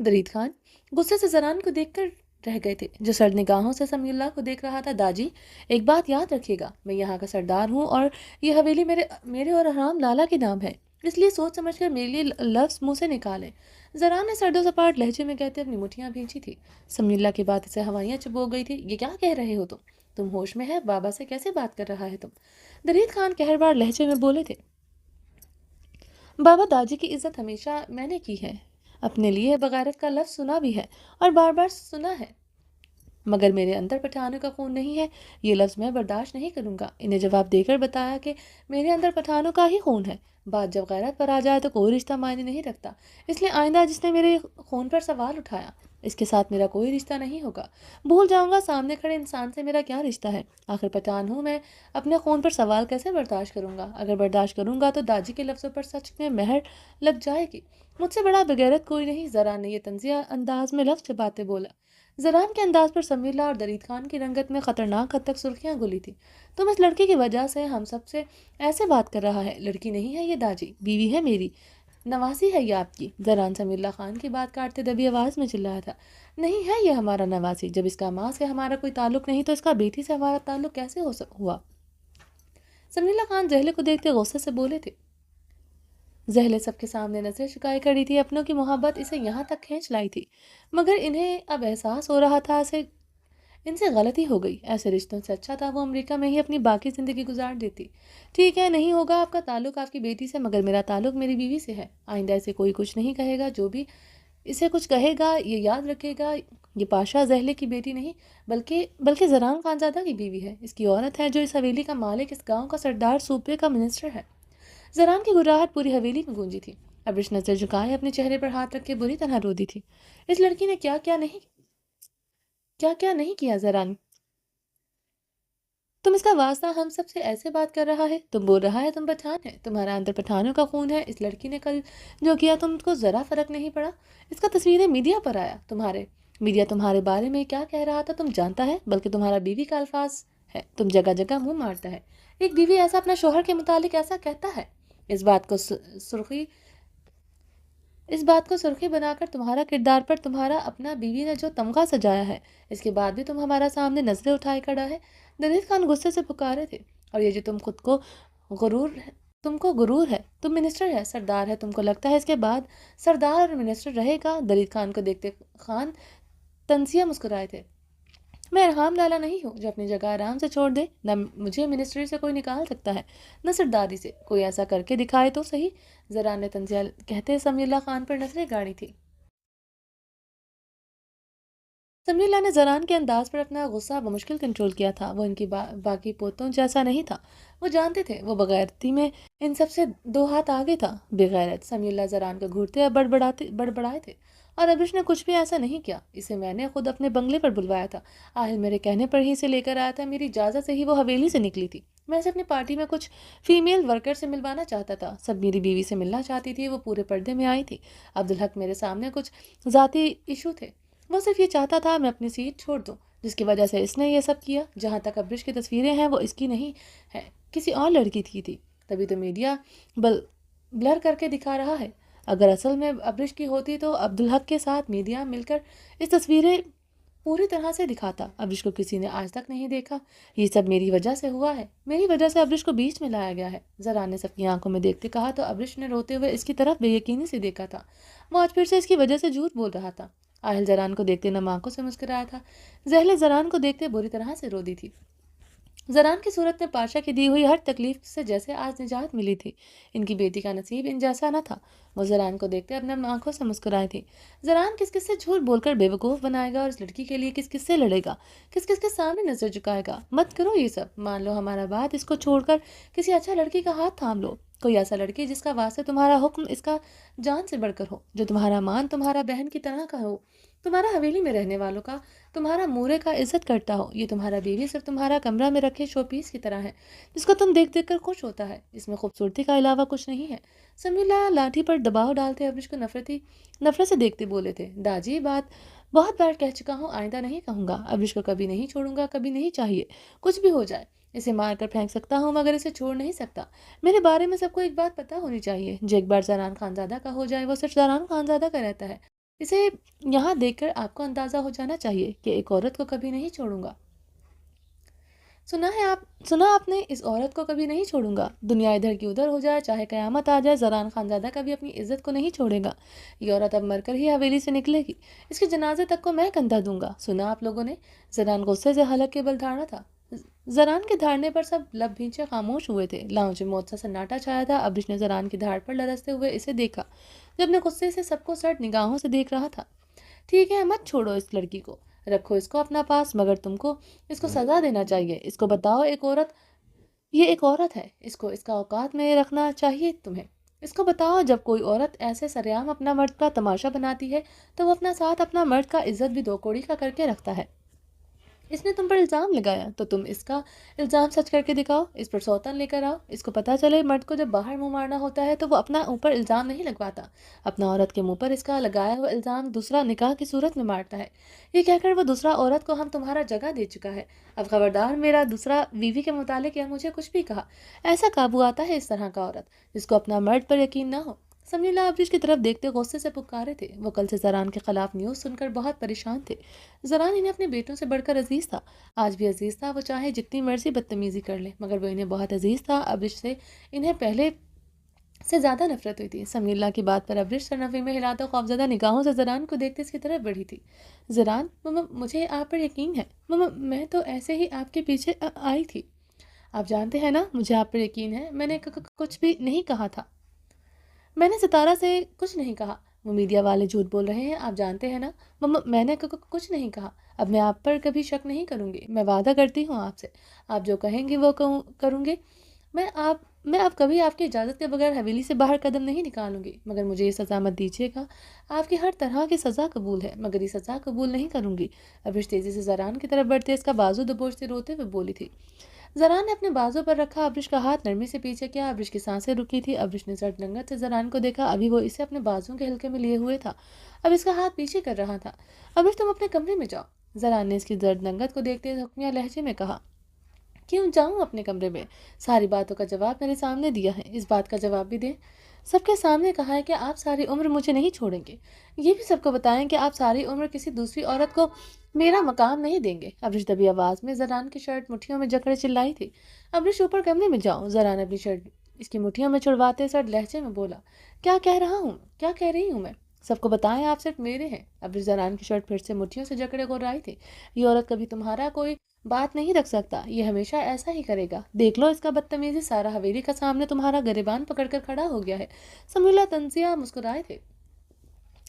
درید خان غصے سے زران کو دیکھ کر رہ گئے تھے جو سرد نگاہوں سے سمیع اللہ کو دیکھ رہا تھا۔ داجی ایک بات یاد رکھیے گا، میں یہاں کا سردار ہوں اور یہ حویلی میرے اور حرام لالا کے نام ہے، اس لیے سوچ سمجھ کر میرے لیے لفظ منہ سے نکالیں۔ زران نے سرد و سپاٹ لہجے میں کہتے اپنی مٹھیاں بھینچی تھی۔ سمیع اللہ کی بات سے ہوائیاں چبو گئی تھی۔ یہ کیا کہہ رہے ہو تم ہوش میں ہے؟ بابا سے کیسے بات کر رہا ہے تم؟ درید خان قہربار لہجے میں بولے تھے۔ بابا داجی کی عزت ہمیشہ میں نے کی ہے، اپنے لیے بغیرت کا لفظ سنا بھی ہے اور بار بار سنا ہے، مگر میرے اندر پٹھانوں کا خون نہیں ہے، یہ لفظ میں برداشت نہیں کروں گا۔ انہیں جواب دے کر بتایا کہ میرے اندر پٹھانوں کا ہی خون ہے، بات جب غیرت پر آ جائے تو کوئی رشتہ معنی نہیں رکھتا، اس لیے آئندہ جس نے میرے خون پر سوال اٹھایا اس کے ساتھ میرا کوئی رشتہ نہیں ہوگا۔ بھول جاؤں گا سامنے کھڑے انسان سے میرا کیا رشتہ ہے، آخر پٹھان ہوں میں، اپنے خون پر سوال کیسے برداشت کروں گا؟ اگر برداشت کروں گا تو داجی کے لفظوں پر سچ میں مہر لگ جائے گی۔ مجھ سے بڑا بغیرت کوئی نہیں، زران نے یہ طنزیہ انداز میں لفظ چباتے بولا۔ زران کے انداز پر سمیع اللہ اور درید خان کی رنگت میں خطرناک حد تک سرخیاں گھلی تھی۔ تم اس لڑکی کی وجہ سے ہم سب سے ایسے بات کر رہا ہے، لڑکی نہیں ہے یہ داجی، بیوی ہے میری، نواسی ہے یہ آپ کی۔ زران سمیع اللہ خان کی بات کاٹتے دبی آواز میں چلایا تھا۔ نہیں ہے یہ ہمارا نواسی، جب اس کا ماں سے ہمارا کوئی تعلق نہیں تو اس کا بیٹی سے ہمارا تعلق کیسے ہوا؟ سمیع اللہ خان زہلے کو دیکھتے غصے سے بولے تھے۔ زہلے سب کے سامنے نظریں چکائے کھڑی تھی، اپنوں کی محبت اسے یہاں تک کھینچ لائی تھی، مگر انہیں اب احساس ہو رہا تھا ان سے غلطی ہو گئی، ایسے رشتوں سے اچھا تھا وہ امریکہ میں ہی اپنی باقی زندگی گزار دیتی۔ ٹھیک ہے، نہیں ہوگا آپ کا تعلق آپ کی بیٹی سے، مگر میرا تعلق میری بیوی سے ہے۔ آئندہ اسے کوئی کچھ نہیں کہے گا، جو بھی اسے کچھ کہے گا یہ یاد رکھے گا، یہ پاشا زہلے کی بیٹی نہیں بلکہ زران خانزادہ کی بیوی ہے، اس کی عورت ہے، جو اس حویلی کا مالک، اس گاؤں کا سردار، صوبے کا منسٹر ہے۔ زران کی گراہٹ پوری حویلی میں گونجی تھی۔ ابرش نظر جھکائے اپنے چہرے پر ہاتھ رکھ کے بری طرح رو دی تھی۔ اس لڑکی نے کیا کیا نہیں کیا زران، تم اس کا واسطہ ہم سب سے ایسے بات کر رہا ہے، تم بول رہا ہے تم پٹھان ہے، تمہارا اندر پٹھانوں کا خون ہے۔ اس لڑکی نے کل جو کیا تم کو ذرا فرق نہیں پڑا، اس کا تصویریں میڈیا پر آیا، میڈیا تمہارے بارے میں کیا کہہ رہا تھا تم جانتا ہے، بلکہ تمہارا بیوی کا الفاظ ہے، تم جگہ جگہ منہ مارتا ہے۔ ایک بیوی ایسا اپنا شوہر کے متعلق ایسا کہتا ہے؟ اس بات کو سرخی بنا کر تمہارا کردار پر تمہارا اپنا بیوی نے جو تمغہ سجایا ہے، اس کے بعد بھی تم ہمارا سامنے نظریں اٹھائے کھڑا ہے۔ درید خان غصے سے پکارے تھے۔ اور یہ جو تم کو غرور ہے، تم منسٹر ہے، سردار ہے، تم کو لگتا ہے اس کے بعد سردار اور منسٹر رہے گا؟ درید خان کو دیکھتے خان طنزیہ مسکرائے تھے۔ میں ارحام لالا نہیں ہوں جو اپنی جگہ آرام سے چھوڑ دے، نہ مجھے منسٹری سے کوئی نکال سکتا ہے، نہ سرداری سے، کوئی ایسا کر کے دکھائے تو صحیح۔ زران نے طنزیہ کہتے سمیع اللہ خان پر نظریں گاڑی تھی۔ سمیع اللہ نے زران کے انداز پر اپنا غصہ بمشکل کنٹرول کیا تھا، وہ ان کی باقی پوتوں جیسا نہیں تھا، وہ جانتے تھے وہ بغیرتی میں ان سب سے دو ہاتھ آگے تھا۔ بغیرت، سمیع اللہ زران کو گھورتے بڑبڑائے تھے، اور ابرش نے کچھ بھی ایسا نہیں کیا، اسے میں نے خود اپنے بنگلے پر بلوایا تھا، آہل میرے کہنے پر ہی اسے لے کر آیا تھا، میری اجازت سے ہی وہ حویلی سے نکلی تھی، میں اسے اپنی پارٹی میں کچھ فیمیل ورکر سے ملوانا چاہتا تھا، سب میری بیوی سے ملنا چاہتی تھی، وہ پورے پردے میں آئی تھی، عبدالحق میرے سامنے کچھ ذاتی ایشو تھے، وہ صرف یہ چاہتا تھا میں اپنی سیٹ چھوڑ دوں، جس کی وجہ سے اس نے یہ سب کیا۔ جہاں تک ابرش کی تصویریں ہیں وہ اس کی نہیں ہے، کسی اور لڑکی کی تھی، تبھی تو میڈیا بلر کر کے دکھا رہا ہے، اگر اصل میں ابرش کی ہوتی تو عبدالحق کے ساتھ میڈیا مل کر اس تصویریں پوری طرح سے دکھاتا، ابرش کو کسی نے آج تک نہیں دیکھا، یہ سب میری وجہ سے ہوا ہے، میری وجہ سے ابرش کو بیچ میں لایا گیا ہے۔ زران نے سب کی آنکھوں میں دیکھتے کہا تو ابرش نے روتے ہوئے اس کی طرف بے یقینی سے دیکھا تھا، وہ آج پھر سے اس کی وجہ سے جھوٹ بول رہا تھا۔ آہل زران کو دیکھتے نم آنکھوں سے مسکرایا تھا۔ زہلے زران کو دیکھتے بری طرح سے رو دی تھی۔ زران کی صورت میں پاشا کی دی ہوئی ہر تکلیف سے جیسے آج نجات ملی تھی۔ ان کی بیٹی کا نصیب ان جیسا نہ تھا۔ وہ زران کو دیکھتے اپنے آنکھوں سے مسکرائے تھی۔ زران کس کس سے جھوٹ بول کر بے وقوف بنائے گا اور اس لڑکی کے لیے کس کس سے لڑے گا، کس کس کے سامنے نظر جھکائے گا؟ مت کرو یہ سب، مان لو ہمارا بات، اس کو چھوڑ کر کسی اچھا لڑکی کا ہاتھ تھام لو، کوئی ایسا لڑکی جس کا واسطے تمہارا حکم اس کا جان سے بڑھ کر ہو، جو تمہارا مان تمہارا بہن کی طرح کا ہو، تمہارا حویلی میں رہنے والوں کا تمہارا مورے کا عزت کرتا ہو۔ یہ تمہارا بیوی صرف تمہارا کمرہ میں رکھے شو پیس کی طرح ہے، جس کو تم دیکھ دیکھ کر خوش ہوتا ہے۔ اس میں خوبصورتی کا علاوہ کچھ نہیں ہے۔ سمیلا لاٹھی پر دباؤ ڈالتے ابرش کو نفرت سے دیکھتے بولے تھے، داجی بات بہت بار کہہ چکا ہوں، آئندہ نہیں کہوں گا۔ ابرش کو کبھی نہیں چھوڑوں گا، کبھی نہیں چاہیے، کچھ بھی ہو جائے۔ اسے مار کر پھینک سکتا ہوں مگر اسے چھوڑ نہیں سکتا۔ میرے بارے میں سب کو ایک بات پتہ ہونی چاہیے، جو ایک بار زران خانزادہ کا ہو جائے وہ صرف زران خانزادہ کا رہتا ہے۔ اسے یہاں دیکھ کر آپ کو اندازہ ہو جانا چاہیے کہ ایک عورت کو کبھی نہیں چھوڑوں گا۔ سنا آپ نے، اس عورت کو کبھی نہیں چھوڑوں گا۔ دنیا ادھر کی ادھر ہو جائے، چاہے قیامت آ جائے، زران خانزادہ کبھی اپنی عزت کو نہیں چھوڑے گا۔ یہ عورت اب مر کر ہی حویلی سے نکلے گی، اس کے جنازے تک کو میں کندھا دوں گا۔ سنا آپ لوگوں نے؟ زران غصے سے حلق کے بل دھاڑا تھا۔ زران کے دھاڑنے پر سب لب بھینچے خاموش ہوئے تھے۔ لاؤنج موت سا سناٹا چھایا تھا۔ ابرش نے زران کی دھاڑ پر لرزتے ہوئے اسے دیکھا، جو اپنے غصے سے سب کو سرد نگاہوں سے دیکھ رہا تھا۔ ٹھیک ہے، مت چھوڑو اس لڑکی کو، رکھو اس کو اپنا پاس، مگر تم کو اس کو سزا دینا چاہیے۔ اس کو بتاؤ یہ ایک عورت ہے، اس کو اس کا اوقات میں رکھنا چاہیے تمہیں۔ اس کو بتاؤ جب کوئی عورت ایسے سریعام اپنا مرد کا تماشا بناتی ہے تو وہ اپنا ساتھ اپنا مرد کا عزت بھی دو کوڑی کا کر کے رکھتا ہے۔ اس نے تم پر الزام لگایا تو تم اس کا الزام سچ کر کے دکھاؤ، اس پر سوتن لے کر آؤ۔ اس کو پتہ چلے مرد کو جب باہر منہ مارنا ہوتا ہے تو وہ اپنا اوپر الزام نہیں لگواتا، اپنا عورت کے منہ پر اس کا لگایا ہوا الزام دوسرا نکاح کی صورت میں مارتا ہے۔ یہ کہہ کر وہ دوسرا عورت کو ہم تمہارا جگہ دے چکا ہے، اب خبردار میرا دوسرا بیوی کے متعلق یا مجھے کچھ بھی کہا۔ ایسا قابو آتا ہے اس طرح کا عورت جس کو اپنا مرد پر یقین نہ ہو۔ سمیلا ابرش کی طرف دیکھتے غصے سے پکارے تھے۔ وہ کل سے زران کے خلاف نیوز سن کر بہت پریشان تھے۔ زران انہیں اپنے بیٹوں سے بڑھ کر عزیز تھا، آج بھی عزیز تھا۔ وہ چاہے جتنی مرضی بدتمیزی کر لے مگر وہ انہیں بہت عزیز تھا۔ ابرش سے انہیں پہلے سے زیادہ نفرت ہوئی تھی۔ سمیلا کی بات پر ابرش سرنوی میں ہلاتا خوفزدہ نگاہوں سے زران کو دیکھتے اس کی طرف بڑھی تھی۔ زران، ماما مجھے آپ پر یقین ہے، ماما میں تو ایسے ہی آپ کے پیچھے آئی تھی۔ آپ جانتے ہیں نا مجھے آپ پر یقین ہے، میں نے کچھ بھی نہیں کہا تھا، میں نے ستارہ سے کچھ نہیں کہا۔ وہ میڈیا والے جھوٹ بول رہے ہیں، آپ جانتے ہیں نا مما میں نے کچھ نہیں کہا۔ اب میں آپ پر کبھی شک نہیں کروں گی، میں وعدہ کرتی ہوں آپ سے، آپ جو کہیں گے وہ کروں گی۔ میں اب کبھی آپ کی اجازت کے بغیر حویلی سے باہر قدم نہیں نکالوں گی، مگر مجھے یہ سزا مت دیجیے گا۔ آپ کی ہر طرح کی سزا قبول ہے مگر یہ سزا قبول نہیں کروں گی۔ ابرش تیزی سے زران کی طرف بڑھتے اس کا بازو دبوچتے روتے ہوئے بولی تھی۔ زران نے اپنے بازو پر رکھا ابرش کا ہاتھ نرمی سے پیچھے کیا۔ ابرش کی سانسیں رکی تھی۔ ابرش نے سرد رنگت سے زران کو دیکھا، ابھی وہ اسے اپنے بازو کے ہلکے میں لیے ہوئے تھا، اب اس کا ہاتھ پیچھے کر رہا تھا۔ ابرش تم اپنے کمرے میں جاؤ، زران نے اس کی زرد رنگت کو دیکھتے حکمیہ لہجے میں کہا۔ کیوں جاؤں اپنے کمرے میں؟ ساری باتوں کا جواب میرے سامنے دیا ہے، اس بات کا جواب بھی دیں۔ سب کے سامنے کہا ہے کہ آپ ساری عمر مجھے نہیں چھوڑیں گے، یہ بھی سب کو بتائیں کہ آپ ساری عمر کسی دوسری عورت کو میرا مقام نہیں دیں گے۔ ابرش دبی آواز میں زران کی شرٹ مٹھیوں میں جکڑے چلائی تھی۔ ابرش اوپر کمرے میں جاؤ، زران اپنی شرٹ اس کی مٹھیوں میں چھڑواتے سرد لہجے میں بولا۔ کیا کہہ رہی ہوں میں؟ سب کو بتائیں آپ صرف میرے ہیں۔ ابرش زران کی شرٹ پھر سے مٹھیوں سے جکڑے گرائی تھی۔ یہ عورت کبھی تمہارا کوئی بات نہیں رکھ سکتا، یہ ہمیشہ ایسا ہی کرے گا۔ دیکھ لو اس کا بدتمیزی، سارا حویلی کا سامنے تمہارا گریبان پکڑ کر کھڑا ہو گیا ہے۔ سمیلا تنزیہ مسکرائے تھے۔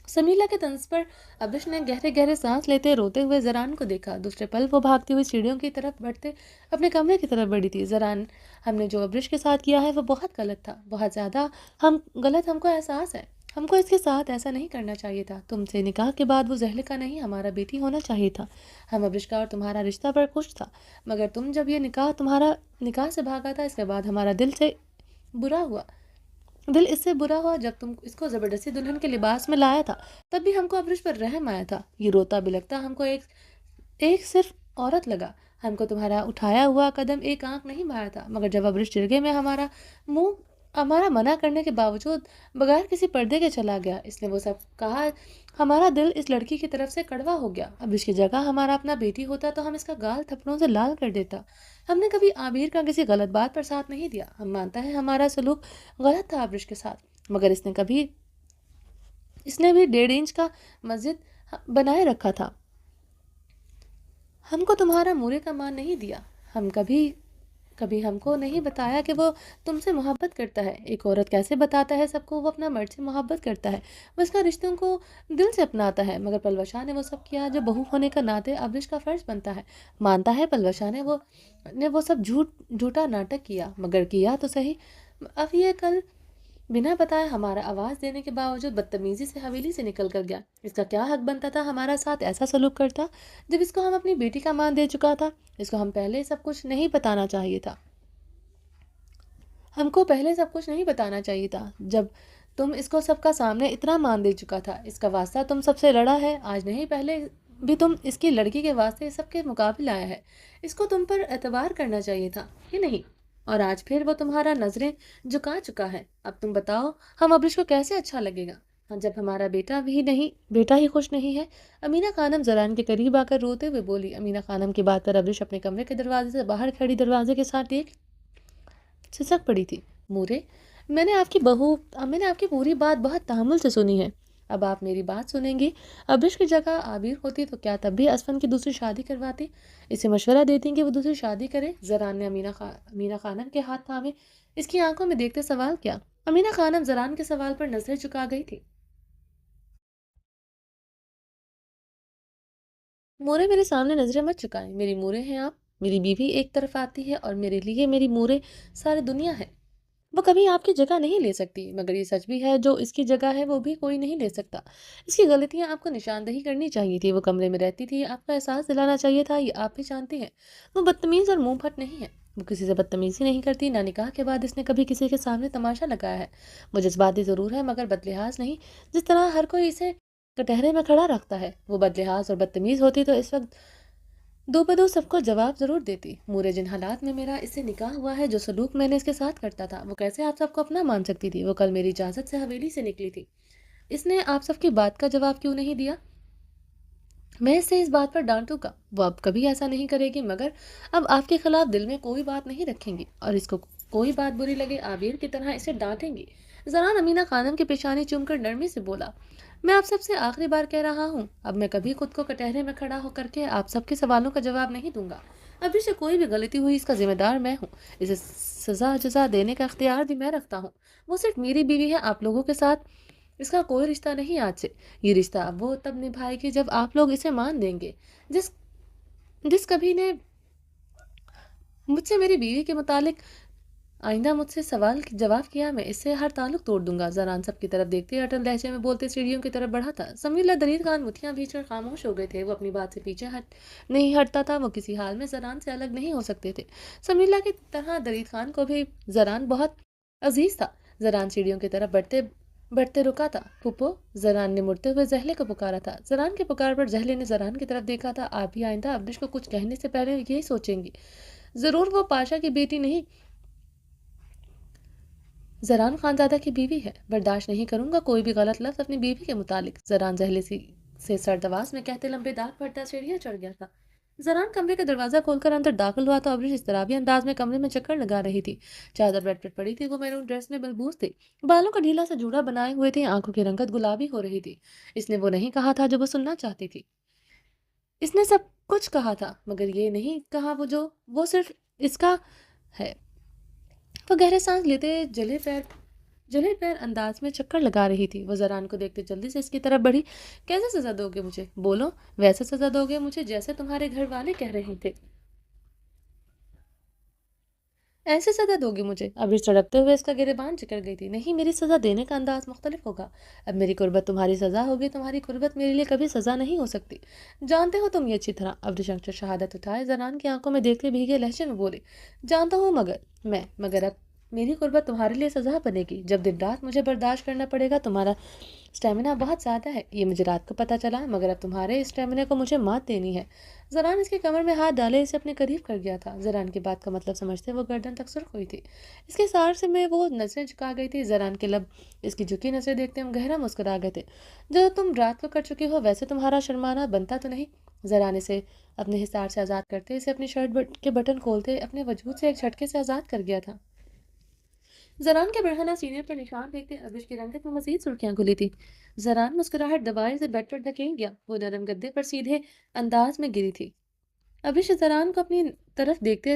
سمیلا کے طنز پر ابرش نے گہرے گہرے سانس لیتے روتے ہوئے زران کو دیکھا۔ دوسرے پل وہ بھاگتی ہوئی سیڑھیوں کی طرف بڑھتے اپنے کمرے کی طرف بڑھی تھی۔ زران، ہم نے جو ابرش کے ساتھ کیا ہے وہ بہت غلط تھا، بہت زیادہ ہم کو احساس ہے۔ ہم کو اس کے ساتھ ایسا نہیں کرنا چاہیے تھا۔ تم سے نکاح کے بعد وہ زہل کا نہیں ہمارا بیٹی ہونا چاہیے تھا۔ ہم ابرش کا اور تمہارا رشتہ پر خوش تھا، مگر تم جب یہ تمہارا نکاح سے بھاگا تھا، اس کے بعد ہمارا دل اس سے برا ہوا جب تم اس کو زبردستی دلہن کے لباس میں لایا تھا، تب بھی ہم کو ابرش پر رحم آیا تھا۔ یہ روتا بلکتا ہم کو ایک صرف عورت لگا، ہم کو تمہارا اٹھایا ہوا قدم ایک آنکھ نہیں بھایا تھا، مگر جب ابرش جرگے میں ہمارا منع کرنے کے باوجود بغیر کسی پردے کے چلا گیا، اس نے وہ سب کہا، ہمارا دل اس لڑکی کی طرف سے کڑوا ہو گیا۔ ابرش کی جگہ ہمارا اپنا بیٹی ہوتا تو ہم اس کا گال تھپڑوں سے لال کر دیتا۔ ہم نے کبھی عابر کا کسی غلط بات پر ساتھ نہیں دیا۔ ہم مانتا ہے ہمارا سلوک غلط تھا ابرش کے ساتھ، مگر اس نے بھی 1.5 انچ کا مسجد بنائے رکھا تھا۔ ہم کو تمہارا مورے کا مان نہیں دیا، ہم کبھی کبھی ہم کو نہیں بتایا کہ وہ تم سے محبت کرتا ہے۔ ایک عورت کیسے بتاتا ہے سب کو وہ اپنا مرد سے محبت کرتا ہے، وہ اس کا رشتوں کو دل سے اپناتا ہے؟ مگر پلوشا شاہ نے وہ سب کیا جو بہو ہونے کا ناطے ابرش کا فرض بنتا ہے۔ مانتا ہے پلوشا شاہ نے وہ سب جھوٹا ناٹک کیا، مگر کیا تو صحیح۔ اب یہ کل بنا بتائے ہمارا آواز دینے کے باوجود بدتمیزی سے حویلی سے نکل کر گیا۔ اس کا کیا حق بنتا تھا ہمارا ساتھ ایسا سلوک کرتا؟ جب اس کو ہم اپنی بیٹی کا مان دے چکا تھا، اس کو ہم پہلے سب کچھ نہیں بتانا چاہیے تھا۔ ہم کو پہلے سب کچھ نہیں بتانا چاہیے تھا جب تم اس کو سب کا سامنے اتنا مان دے چکا تھا۔ اس کا واسطہ تم سب سے لڑا ہے، آج نہیں پہلے بھی تم اس کی لڑکی کے واسطے سب کے مقابل آیا ہے۔ اس کو تم پر اعتبار کرنا چاہیے تھا کہ نہیں؟ اور آج پھر وہ تمہارا نظریں جھکا چکا ہے۔ اب تم بتاؤ ہم ابرش کو کیسے اچھا لگے گا جب ہمارا بیٹا ہی خوش نہیں ہے؟ امینہ خانم زران کے قریب آ کر روتے ہوئے بولی۔ امینہ خانم کی بات پر ابرش اپنے کمرے کے دروازے سے باہر کھڑی دروازے کے ساتھ ایک چھسک پڑی تھی۔ مورے، میں نے آپ کی پوری بات بہت تحمل سے سنی ہے، اب آپ میری بات سنیں گی؟ ابرش کی جگہ عابر ہوتی تو کیا تب بھی اسفن کی دوسری شادی کرواتی؟ اسے مشورہ دیتی کہ وہ دوسری شادی کرے؟ زران نے امینہ خانم کے ہاتھ تھامے اس کی آنکھوں میں دیکھتے سوال کیا۔ امینہ خانم زران کے سوال پر نظریں چکا گئی تھی۔ مورے، میرے سامنے نظریں مت چکائیں، میری مورے ہیں آپ۔ میری بیوی ایک طرف آتی ہے اور میرے لیے میری مورے ساری دنیا ہے۔ وہ کبھی آپ کی جگہ نہیں لے سکتی، مگر یہ سچ بھی ہے جو اس کی جگہ ہے وہ بھی کوئی نہیں لے سکتا۔ اس کی غلطیاں آپ کو نشاندہی کرنی چاہیے تھی۔ وہ کمرے میں رہتی تھی، آپ کا احساس دلانا چاہیے تھا، یہ آپ بھی جانتی ہیں۔ وہ بدتمیز اور منہ پھٹ نہیں ہے، وہ کسی سے بدتمیزی نہیں کرتی، نہ نکاح کے بعد اس نے کبھی کسی کے سامنے تماشا لگایا ہے۔ وہ جذباتی ضرور ہے مگر بدلحاظ نہیں، جس طرح ہر کوئی اسے کٹہرے میں کھڑا رکھتا ہے۔ وہ بدلحاظ اور بدتمیز ہوتی تو اس وقت دو بدو سب کو جواب ضرور دیتی۔ مورے، جن حالات میں میرا اس سے نکاح ہوا ہے، جو سلوک میں نے اس کے ساتھ کرتا تھا، وہ کیسے آپ سب کو اپنا مان سکتی تھی؟ وہ کل میری اجازت سے حویلی سے نکلی تھی، اس نے آپ سب کی بات کا جواب کیوں نہیں دیا؟ میں اسے اس بات پر ڈانٹوں گا، وہ اب کبھی ایسا نہیں کرے گی، مگر اب آپ کے خلاف دل میں کوئی بات نہیں رکھیں گی، اور اس کو کوئی بات بری لگے عابر کی طرح اسے ڈانٹیں گی۔ زران امینہ خانم کی پیشانی چوم کر نرمی سے بولا، میں آپ سب سے آخری بار کہہ رہا ہوں، اب میں کبھی خود کو کٹہرے میں کھڑا ہو کر کے آپ سب کے سوالوں کا جواب نہیں دوں گا۔ ابھی سے کوئی بھی غلطی ہوئی اس کا ذمہ دار میں ہوں، اسے سزا جزا دینے کا اختیار بھی میں رکھتا ہوں۔ وہ صرف میری بیوی ہے، آپ لوگوں کے ساتھ اس کا کوئی رشتہ نہیں آج سے۔ یہ رشتہ اب وہ تب نبھائے گی جب آپ لوگ اسے مان دیں گے۔ جس جس کبھی نے مجھ سے میری بیوی کے متعلق آئندہ مجھ سے سوال جواب کیا، میں اس سے ہر تعلق توڑ دوں گا۔ زران سب کی طرف دیکھتے اٹل لہجے میں بولتے سیڑھیوں کی طرف بڑھا تھا۔ سمیع اللہ دلیر خان مٹھیاں بھیج کر خاموش ہو گئے تھے، وہ اپنی بات سے پیچھے نہیں ہٹتا تھا، وہ کسی حال میں زران سے الگ نہیں ہو سکتے تھے۔ سمیع اللہ کی طرح دلیر خان کو بھی زران بہت عزیز تھا۔ زران سیڑھیوں کی طرف بڑھتے رکا تھا۔ پھپھو، زران نے مڑتے ہوئے زہلے کو پکارا تھا۔ زران کے پکار پر زہلے نے زران کی طرف دیکھا تھا۔ آپ بھی آئندہ ابرش کو کچھ کہنے سے پہلے یہی سوچیں گی، ضرور وہ پاشا کی بیٹی نہیں، زران خانزادہ کی بیوی ہے۔ برداشت نہیں کروں گا کوئی بھی غلط لفظ اپنی بیوی کے متعلق، زران زہلے سے سرد آواز میں کہتے لمبے داغ پڑتا سیڑھیاں چڑھ گیا تھا۔ زران کمرے کا دروازہ کھول کر اندر داخل ہوا تو ابرش اضطرابی انداز میں کمرے میں چکر لگا رہی تھی۔ چادر بیڈ پر پڑی تھی، وہ میرون ڈریس میں ملبوس تھی، بالوں کا ڈھیلا سا جوڑا بنائے ہوئے تھے، آنکھوں کی رنگت گلابی ہو رہی تھی۔ اس نے وہ نہیں کہا تھا جو وہ سننا چاہتی تھی، اس نے سب کچھ کہا تھا مگر یہ نہیں کہا وہ صرف اس کا ہے۔ وہ گہرے سانس لیتے جلے پیر انداز میں چکر لگا رہی تھی۔ وہ زران کو دیکھتے جلدی سے اس کی طرف بڑھی۔ کیسے سزا دو گے مجھے؟ بولو، ویسے سزا دو گے مجھے جیسے تمہارے گھر والے کہہ رہے تھے؟ ایسے سزا دو گے مجھے؟ ابھی سڑکتے ہوئے اس کا گریبان جکڑ گئی تھی۔ نہیں، میری سزا دینے کا انداز مختلف ہوگا۔ اب میری قربت تمہاری سزا ہوگی، تمہاری قربت میرے لیے کبھی سزا نہیں ہو سکتی، جانتے ہو تم یہ اچھی طرح۔ ابھی شنکر شہادت اٹھائے زران کی آنکھوں میں دیکھتے بھیگے لہجے میں بولے، جانتا ہوں مگر اب میری قربت تمہارے لیے سزا بنے گی جب دن رات مجھے برداشت کرنا پڑے گا۔ تمہارا اسٹیمنا بہت زیادہ ہے، یہ مجھے رات کو پتہ چلا، مگر اب تمہارے اسٹیمنا کو مجھے مات دینی ہے۔ زران اس کے کمر میں ہاتھ ڈالے اسے اپنے قریب کر گیا تھا۔ زران کی بات کا مطلب سمجھتے وہ گردن تک سرخ ہوئی تھی، اس کے سار سے میں وہ نظریں جھکا گئی تھی۔ زران کے لب اس کی جھکی نظریں دیکھتے ہم گہرا مسکرا گئے تھے۔ جو تم رات کو کر چکی ہو ویسے تمہارا شرمانا بنتا تو نہیں؟ زران اسے اپنے حصار سے آزاد کرتے، اسے اپنی شرٹ کے بٹن کھولتے اپنے وجود سے ایک جھٹکے سے آزاد کر گیا تھا۔ زران کے برہنہ سینے پر نشان دیکھتے ابرش کی رنگت میں مزید سرخیاں کھلی تھی۔ زران مسکراہٹ دبائے سے بیڈ پر دھکیل گیا، وہ نرم گدے پر سیدھے انداز میں گری تھی۔ ابرش زران کو اپنی طرف دیکھتے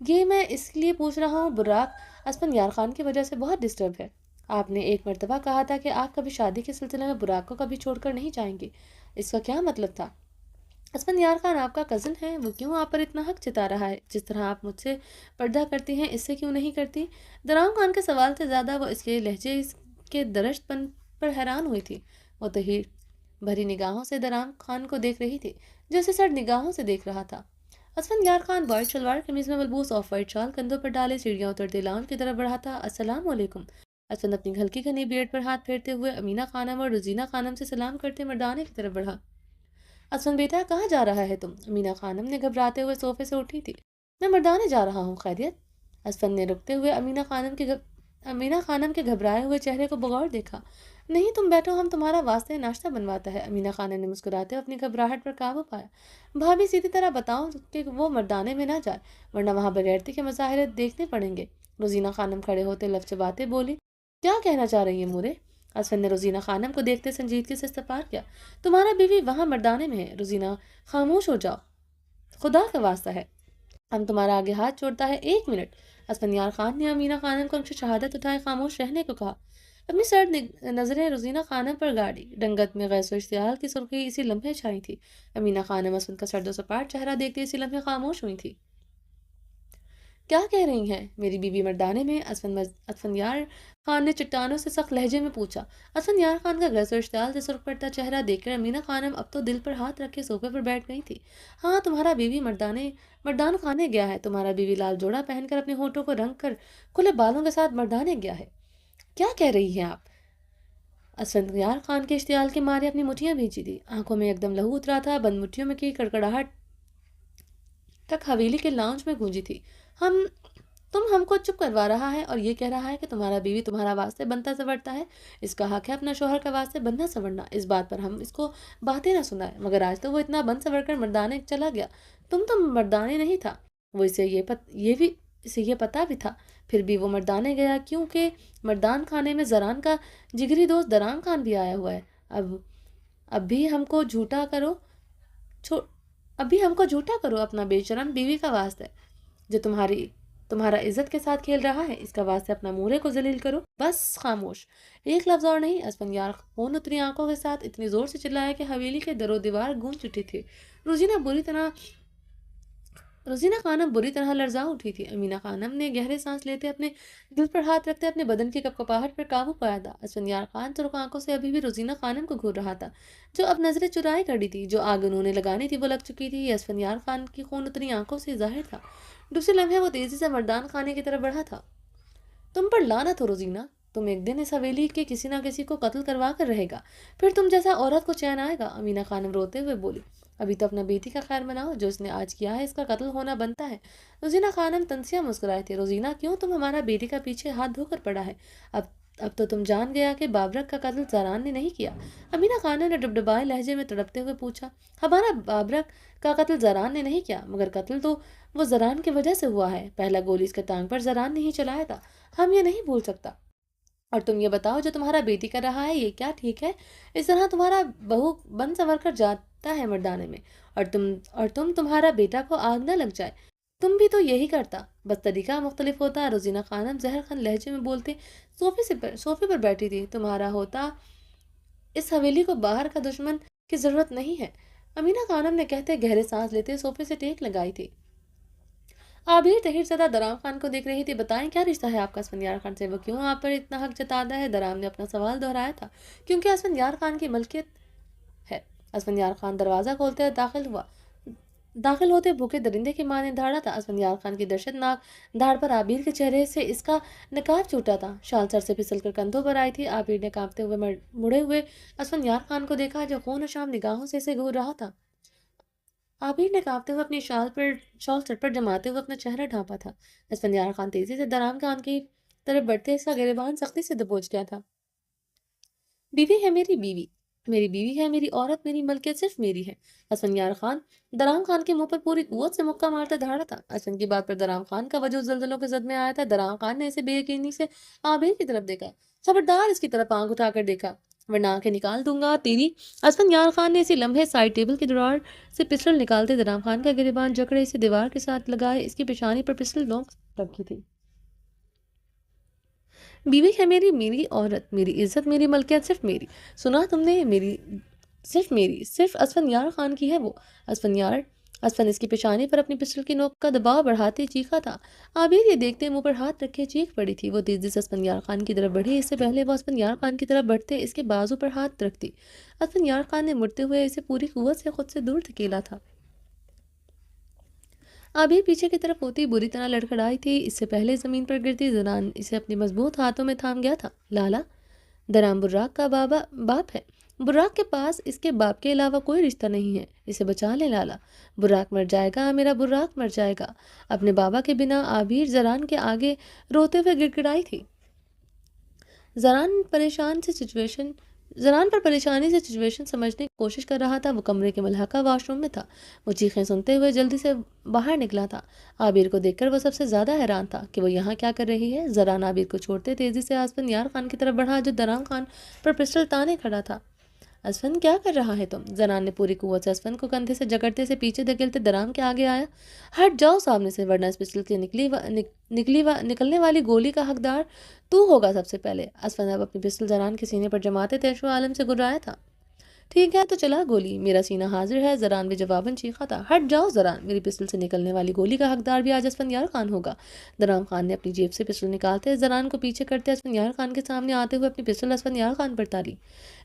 یہ میں اس لیے پوچھ رہا ہوں، براق اسفندیار خان کی وجہ سے بہت ڈسٹرب ہے۔ آپ نے ایک مرتبہ کہا تھا کہ آپ کبھی شادی کے سلسلے میں براق کو کبھی چھوڑ کر نہیں جائیں گے، اس کا کیا مطلب تھا؟ اسفندیار خان آپ کا کزن ہے، وہ کیوں آپ پر اتنا حق جتا رہا ہے؟ جس طرح آپ مجھ سے پردہ کرتی ہیں، اس سے کیوں نہیں کرتی؟ درام خان کے سوال سے زیادہ وہ اس کے لہجے کے درشت پن پر حیران ہوئی تھی۔ وہ تحیر بھری نگاہوں سے درام خان کو دیکھ رہی تھی، جو اسے سرد نگاہوں سے دیکھ رہا تھا۔ اسفندیار خان وائٹ شلوار قمیض میں ملبوس آف وائٹ شال کندھوں پر ڈالے سیڑھیاں اترتے لاؤنج کی طرف بڑھا تھا۔ السلام علیکم۔ اسفند اپنی ہلکی گھنی بیئرڈ پر ہاتھ پھیرتے ہوئے امینہ خانم اور روزینہ خانم سے سلام کرتے مردانے کی طرف بڑھا۔ اسفند بیٹا، کہاں جا رہا ہے تم؟ امینہ خانم نے گھبراتے ہوئے صوفے سے اٹھی تھی۔ میں مردانے جا رہا ہوں، خیریت؟ اسفند نے رکتے ہوئے امینہ خانم کے گھبرائے ہوئے چہرے کو بغور دیکھا۔ نہیں تم بیٹھو، ہم تمہارا واسطے ناشتہ بنواتا ہے۔ امینہ خانم نے مسکراتے ہوئے اپنی گھبراہٹ پر قابو پایا۔ بھابھی سیدھی طرح بتاؤ کہ وہ مردانے میں نہ جائے، ورنہ وہاں بغیرتی کے مظاہرے دیکھنے پڑیں گے۔ روزینہ خانم کھڑے ہوتے لفظ چباتے بولی۔ کیا کہنا چاہ رہی ہیں مورے؟ اسفند نے روزینہ خانم کو دیکھتے سنجیدگی سے استفسار کیا۔ تمہارا بیوی وہاں مردانے میں ہے۔ روزینہ، خاموش ہو جاؤ، خدا کا واسطہ ہے، ہم تمہارا آگے ہاتھ چھوڑتا ہے، ایک منٹ۔ اسفندیار خان نے امینہ خانم کو ان سے شہادت اٹھائے خاموش رہنے کو کہا۔ اپنی سرد نظریں روزینہ خانم پر گاڑی، رنگت میں غیظ و اشتعال کی سرخی اسی لمحے چھائی تھی۔ امینہ خانم اسفند کا سرد و سپاٹ چہرہ دیکھتے اسی لمحے خاموش ہوئی تھی۔ کیا کہہ رہی ہیں؟ میری بیوی مردانے میں؟ اسفندیار خان نے چٹانوں سے سخت لہجے میں پوچھا۔ اسفندیار خان کا غیظ و اشتعال سے سرخ پڑتا چہرہ دیکھ کر امینہ خانم اب تو دل پر ہاتھ رکھ کے صوفے پر بیٹھ گئی تھی۔ ہاں، تمہارا بیوی مردان خانے گیا ہے، تمہارا بیوی لال جوڑا پہن کر اپنے ہونٹوں کو رنگ کر کھلے بالوں کے ساتھ مردانے گیا ہے۔ کیا کہہ رہی ہیں آپ؟ اسفندیار خان کے اشتعال کے مارے اپنی مٹھیاں بھیجی تھی، آنکھوں میں ایک دم لہو اترا تھا، بند مٹھیوں میں کی کڑکڑاہٹ تک حویلی کے لاؤنج میں گونجی تھی۔ ہم ہم کو چپ کروا رہا ہے اور یہ کہہ رہا ہے کہ تمہارا بیوی تمہارا واسطے بنتا سورتا ہے۔ اس کا حق ہے اپنا شوہر کا واسطے بننا سورنا، اس بات پر ہم اس کو باتیں نہ سنائیں، مگر آج تو وہ اتنا بن سور کر مردانے چلا گیا۔ تو مردانے نہیں تھا، وہ اسے یہ پتا بھی تھا، پھر بھی وہ مردانے گیا کیونکہ مردان خانے میں زران کا جگری دوست درام خان بھی آیا ہوا ہے۔ اب بھی ہم کو جھوٹا کرو اپنا بے شرم بیوی کا واسطہ جو تمہارا عزت کے ساتھ کھیل رہا ہے، اس کا واسطے اپنا مورے کو ذلیل کرو۔ بس، خاموش، ایک لفظ اور نہیں۔ اسفندیار خون اتری آنکھوں کے ساتھ اتنی زور سے چلایا کہ حویلی کے در و دیوار گونج اٹھی تھی۔ روزینہ خانم بری طرح لرزا اٹھی تھی۔ امینہ خانم نے گہرے سانس لیتے اپنے دل پر ہاتھ رکھتے اپنے بدن کی کپکپاہٹ پر قابو پایا تھا۔ اسفندیار خان سرخ آنکھوں سے ابھی بھی روزینہ خانم کو گھور رہا تھا، جو اب نظریں چرائے کھڑی تھی۔ جو آگ انہوں نے لگانی تھی وہ لگ چکی تھی، یہ اسفندیار خان کی خون اتری آنکھوں سے ظاہر تھا۔ دوسرے لمحے وہ تیزی سے مردان خانے کی طرف بڑھا تھا۔ تم پر لعنت ہو روزینہ، تم ایک دن اس حویلی کے کسی نہ کسی کو قتل کروا کر رہے گا، پھر تم جیسا عورت کو چین آئے گا۔ امینہ خانم روتے ہوئے بولی۔ ابھی تو اپنا بیٹی کا خیر مناؤ، جو اس نے آج کیا ہے اس کا قتل ہونا بنتا ہے۔ روزینہ خانم تنسیہ مسکرائے تھے۔ روزینہ، کیوں؟ تم ہمارا بیٹی کا پیچھے ہاتھ دھو کر پڑا ہے، اب تو تم جان گیا کہ بابرک کا قتل زران نے نہیں کیا۔ امینہ خانم نے ڈبڈبائے لہجے میں تڑپتے ہوئے پوچھا۔ ہمارا بابرک کا قتل زران نے نہیں کیا، مگر قتل تو وہ زران کی وجہ سے ہوا ہے، پہلا گولی اس کے ٹانگ پر زران نے ہی چلایا تھا، ہم یہ نہیں بھول سکتا۔ اور تم یہ بتاؤ، جو تمہارا بیٹی کر رہا ہے یہ کیا ٹھیک ہے؟ اس طرح تمہارا بہو بن سنور کر جاتا ہے مردانے میں، اور تمہارا بیٹا کو آگ نہ لگ جائے، تم بھی تو یہی کرتا، بس طریقہ مختلف ہوتا۔ روزینہ خانم زہر خن لہجے میں بولتے صوفے پر بیٹھی تھی۔ تمہارا ہوتا اس حویلی کو باہر کا دشمن کی ضرورت نہیں ہے، امینہ خانم نے کہتے گہرے سانس لیتے صوفے سے ٹیک لگائی تھی۔ عابر تحیر زدہ درام خان کو دیکھ رہی تھی۔ بتائیں، کیا رشتہ ہے آپ کا اسفندیار خان سے؟ وہ کیوں آپ پر اتنا حق جتاتا ہے؟ درام نے اپنا سوال دہرایا تھا۔ کیونکہ اسفندیار خان کی ملکیت ہے۔ اسفندیار خان دروازہ کھولتے داخل ہوتے بھوکے درندے کی ماں نے دھاڑا تھا۔ اسفندیار خان کی دہشت ناک دھاڑ پر عابر کے چہرے سے اس کا نقاب چھوٹا تھا، شال سر سے پھسل کر کندھوں پر آئی تھی۔ عابر نے کانپتے ہوئے مڑے ہوئے اسفندیار خان کو دیکھا، جو خون و شام نگاہوں سے اسے گھور رہا تھا۔ عابر نے کانپتے ہوئے اپنی شال سر پر جماتے ہوئے اپنا چہرہ ڈھانپا تھا۔ اسفندیار خان تیزی سے درام خان کی طرف بڑھتے اس کا گریبان سختی سے دبوچ گیا تھا۔ بیوی ہے میری بیوی ہے، میری عورت، میری ملکیت صرف میری ہے۔ اسفندیار خان درام خان کے منہ پر پوری قوت سے مکہ مارتا دھاڑا تھا۔ اسفند کی بات پر درام خان کا وجود زلزلوں کے زد میں آیا تھا۔ درام خان نے اسے بے یقینی سے عابر کی طرف دیکھا، خبردار اس کی طرف آنکھ اٹھا کر دیکھا۔ ورنہ آنکھیں نکال دوں گا تیری۔ اسفندیار خان نے اسی لمحے سائڈ ٹیبل کی ڈرار سے پسٹل نکالتے درام خان کا گریبان جکڑے اسے دیوار کے ساتھ لگائے اس کی پیشانی پر پسٹل نوک رکھی تھی۔ بیوی ہے میری، میری عورت، میری عزت، میری ملکیت، صرف میری۔ سنا تم نے؟ میری صرف اسفندیار خان کی ہے وہ۔ اسفند اس کی پیشانی پر اپنی پسٹل کی نوک کا دباؤ بڑھاتے چیخا تھا۔ عابر یہ دیکھتے منہ پر ہاتھ رکھے چیخ پڑی تھی۔ وہ تیزی سے اسفندیار خان کی طرف بڑھی، اس سے پہلے وہ اسفندیار خان کی طرف بڑھتے اس کے بازو پر ہاتھ رکھتی۔ اسفندیار خان نے مڑتے ہوئے اسے پوری قوت سے خود سے دور دھکیلا تھا۔ عابر پیچھے کی طرف ہوتی بری طرح لڑکھڑائی تھی، اس سے پہلے زمین پر گرتی زنان اسے اپنے مضبوط ہاتھوں میں تھام گیا تھا۔ لالا درام براق کا باپ ہے۔ براق کے پاس اس کے باپ کے علاوہ کوئی رشتہ نہیں ہے، اسے بچا لے لالا۔ براق مر جائے گا، میرا براق مر جائے گا۔ اپنے بابا کے بنا عابر زران کے آگے روتے ہوئے گڑ گڑائی تھی۔ زران پر پریشانی سے سچویشن سمجھنے کی کوشش کر رہا تھا۔ وہ کمرے کے ملحقہ واش روم میں تھا۔ وہ چیخیں سنتے ہوئے جلدی سے باہر نکلا تھا۔ عابر کو دیکھ کر وہ سب سے زیادہ حیران تھا کہ وہ یہاں کیا کر رہی ہے۔ زران عابر کو چھوڑتے تیزی سے اسفندیار خان کی طرف بڑھا جو درام خان پر پسٹل تانے کھڑا تھا۔ اسفند کیا کر رہا ہے تم؟ زران نے پوری قوت سے اسفند کو کندھے سے جکڑتے سے پیچھے دھکیلتے درام کے آگے آیا۔ ہٹ جاؤ سامنے سے، ورنہ اس پسٹل سے نکلنے والی گولی کا حقدار تو ہوگا سب سے پہلے۔ اسفند اب اپنی پسٹل زران کے سینے پر جماتے تیش و عالم سے گرایا تھا۔ ٹھیک ہے تو چلا گولی، میرا سینہ حاضر ہے، زران بھی جواباً چیخا تھا۔ ہٹ جاؤ زران، میری پسٹل سے نکلنے والی گولی کا حقدار بھی آج اسفندیار خان ہوگا۔ درام خان نے اپنی جیب سے پسٹل نکالتے زران کو پیچھے کرتے اسفندیار خان کے سامنے آتے ہوئے اپنی پسٹل اسفندیار خان پر تالی۔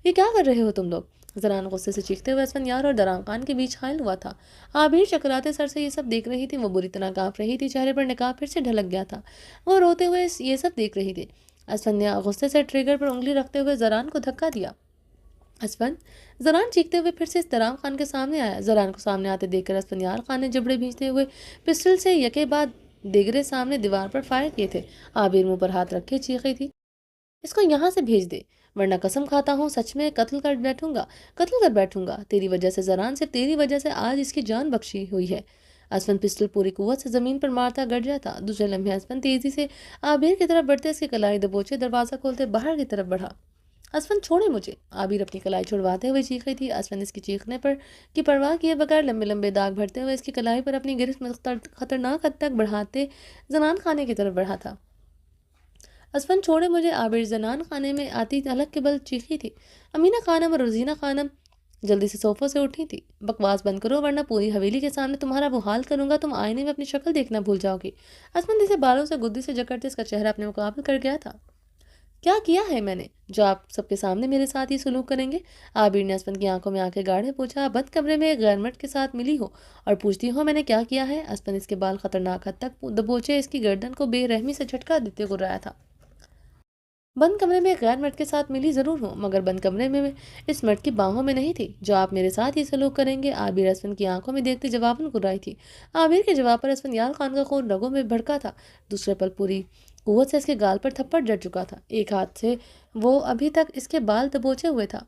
یہ کیا کر رہے ہو تم لوگ؟ زران غصے سے چیختے ہوئے اسفندیار اور درام خان کے بیچ حائل ہوا تھا۔ عابر چکراتے سر سے یہ سب دیکھ رہی تھی۔ وہ بری طرح کانپ رہی تھی، چہرے پر نقاب پھر سے ڈھلک گیا تھا۔ وہ روتے ہوئے یہ سب دیکھ رہی تھی۔ اسفند نے غصے سے ٹریگر پر انگلی رکھتے ہوئے زران کو دھکا دیا۔ اسفند! زران چیختے ہوئے پھر سے درام خان کے سامنے آیا۔ زران کو سامنے آتے دیکھ کر اسفندیار خان نے جبڑے بھینچتے ہوئے پسٹل سے یکے بعد دیگرے سامنے دیوار پر فائر کیے تھے۔ عابر منہ پر ہاتھ رکھے چیخی تھی، اس کو یہاں سے بھیج دے، ورنہ قسم کھاتا ہوں سچ میں قتل کر بیٹھوں گا تیری وجہ سے زران، صرف تیری وجہ سے آج اس کی جان بخشی ہوئی ہے۔ اسفند پسٹل پوری قوت سے زمین پر مارتا گڑ جاتا تھا۔ دوسرے لمحے اسفند تیزی سے عابر کی طرف بڑھتے اس کی کلائی دبوچے دروازہ کھولتے باہر کی طرف بڑھا۔ اسفند چھوڑے مجھے! عابر اپنی کلائی چھڑواتے ہوئے چیخی تھی۔ اسفند اس کی چیخنے پر کی پرواہ کیے بغیر لمبے لمبے داغ بھرتے ہوئے اس کی کلائی پر اپنی گرفت خطرناک حد تک بڑھاتے زنان خانے کی طرف بڑھا تھا۔ اسفند چھوڑے مجھے! عابر زنان خانے میں آتی حلق کے بل چیخی تھی۔ امینہ خانم اور روزینہ خانم جلدی سے صوفوں سے اٹھی تھی۔ بکواس بند کرو ورنہ پوری حویلی کے سامنے تمہارا وہ حال کروں گا، تم آئینے میں اپنی شکل دیکھنا بھول جاؤ گی۔ اسفند اسے بالوں سے گدی سے جکڑتے اس کا چہرہ اپنے مقابل کر گیا تھا۔ کیا کیا ہے میں نے جو آپ سب کے سامنے میرے ساتھ یہ سلوک کریں گے؟ عابر نے اسفند کی آنکھوں میں آنکھیں گاڑے پوچھا۔ بند کمرے میں ایک غیر مرد کے ساتھ ملی ہو اور پوچھتی ہو میں نے کیا کیا ہے؟ اسفند اس کے بال خطرناک حد تک دبوچے اس کی گردن کو بے رحمی سے جھٹکا دیتے گرایا تھا۔ بند کمرے میں ایک غیر مرد کے ساتھ ملی ضرور ہوں، مگر بند کمرے میں اس مرد کی باہوں میں نہیں تھی جو آپ میرے ساتھ یہ سلوک کریں گے۔ عابر اسفند کی آنکھوں میں دیکھتے جواباً گرائی تھی۔ عابر کے جواب پر اسفندیار خان کا خون رگوں میں بھڑکا تھا۔ دوسرے پل پوری قوت سے اس کے گال پر تھپڑ جڑ چکا تھا۔ ایک ہاتھ سے وہ ابھی تک اس کے بال دبوچے ہوئے تھا۔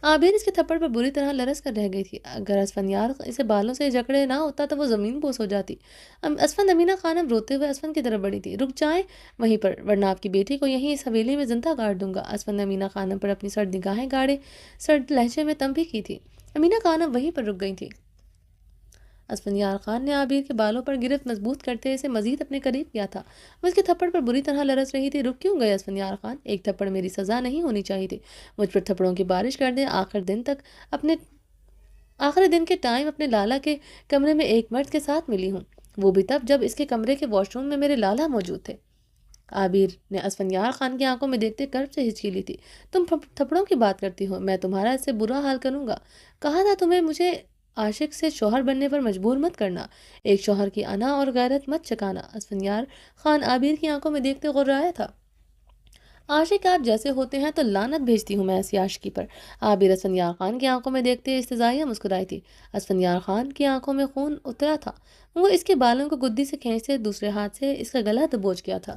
عابر اس کے تھپڑ پر بری طرح لرز کر رہ گئی تھی۔ اگر اسفندیار اسے بالوں سے جکڑے نہ ہوتا تو وہ زمین بوس ہو جاتی۔ اسفند! امینہ خانم روتے ہوئے اسفند کی طرف بڑھی تھی۔ رک جائیں وہیں پر، ورنہ آپ کی بیٹی کو یہیں اس حویلی میں زندہ گاڑ دوں گا۔ اسفند نے امینہ خانم پر اپنی سرد نگاہیں گاڑے سرد لہجے میں تنبیہ کی تھی۔ امینہ خانم وہیں پر رک گئی تھی۔ اسفندیار خان نے عابر کے بالوں پر گرفت مضبوط کرتے اسے مزید اپنے قریب کیا تھا۔ وہ اس کے تھپڑ پر بری طرح لرز رہی تھی۔ رک کیوں گئے اسفندیار خان؟ ایک تھپڑ میری سزا نہیں ہونی چاہیے تھی۔ مجھ پر تھپڑوں کی بارش کر دیں۔ آخری دن کے ٹائم اپنے لالا کے کمرے میں ایک مرد کے ساتھ ملی ہوں، وہ بھی تب جب اس کے کمرے کے واش روم میں میرے لالا موجود تھے۔ عابر نے اسفندیار خان کی آنکھوں میں دیکھتے کرب سے ہچکیلی تھی۔ تم تھپڑوں کی بات کرتی ہو، میں تمہارا اس سے برا حال کروں گا۔ کہا تھا تمہیں مجھے عاشق سے شوہر بننے پر مجبور مت کرنا، ایک شوہر کی انا اور غیرت مت چکانا۔ اسفندیار خان عابر کی آنکھوں میں دیکھتے غرایا تھا۔ عاشق آپ جیسے ہوتے ہیں تو لعنت بھیجتی ہوں میں ایسی عاشقی پر۔ عابر اسفندیار خان کی آنکھوں میں دیکھتے استہزائیہ مسکرائی تھی۔ اسفندیار خان کی آنکھوں میں خون اترا تھا۔ وہ اس کے بالوں کو گدی سے کھینچتے دوسرے ہاتھ سے اس کا گلا دبوچ گیا تھا۔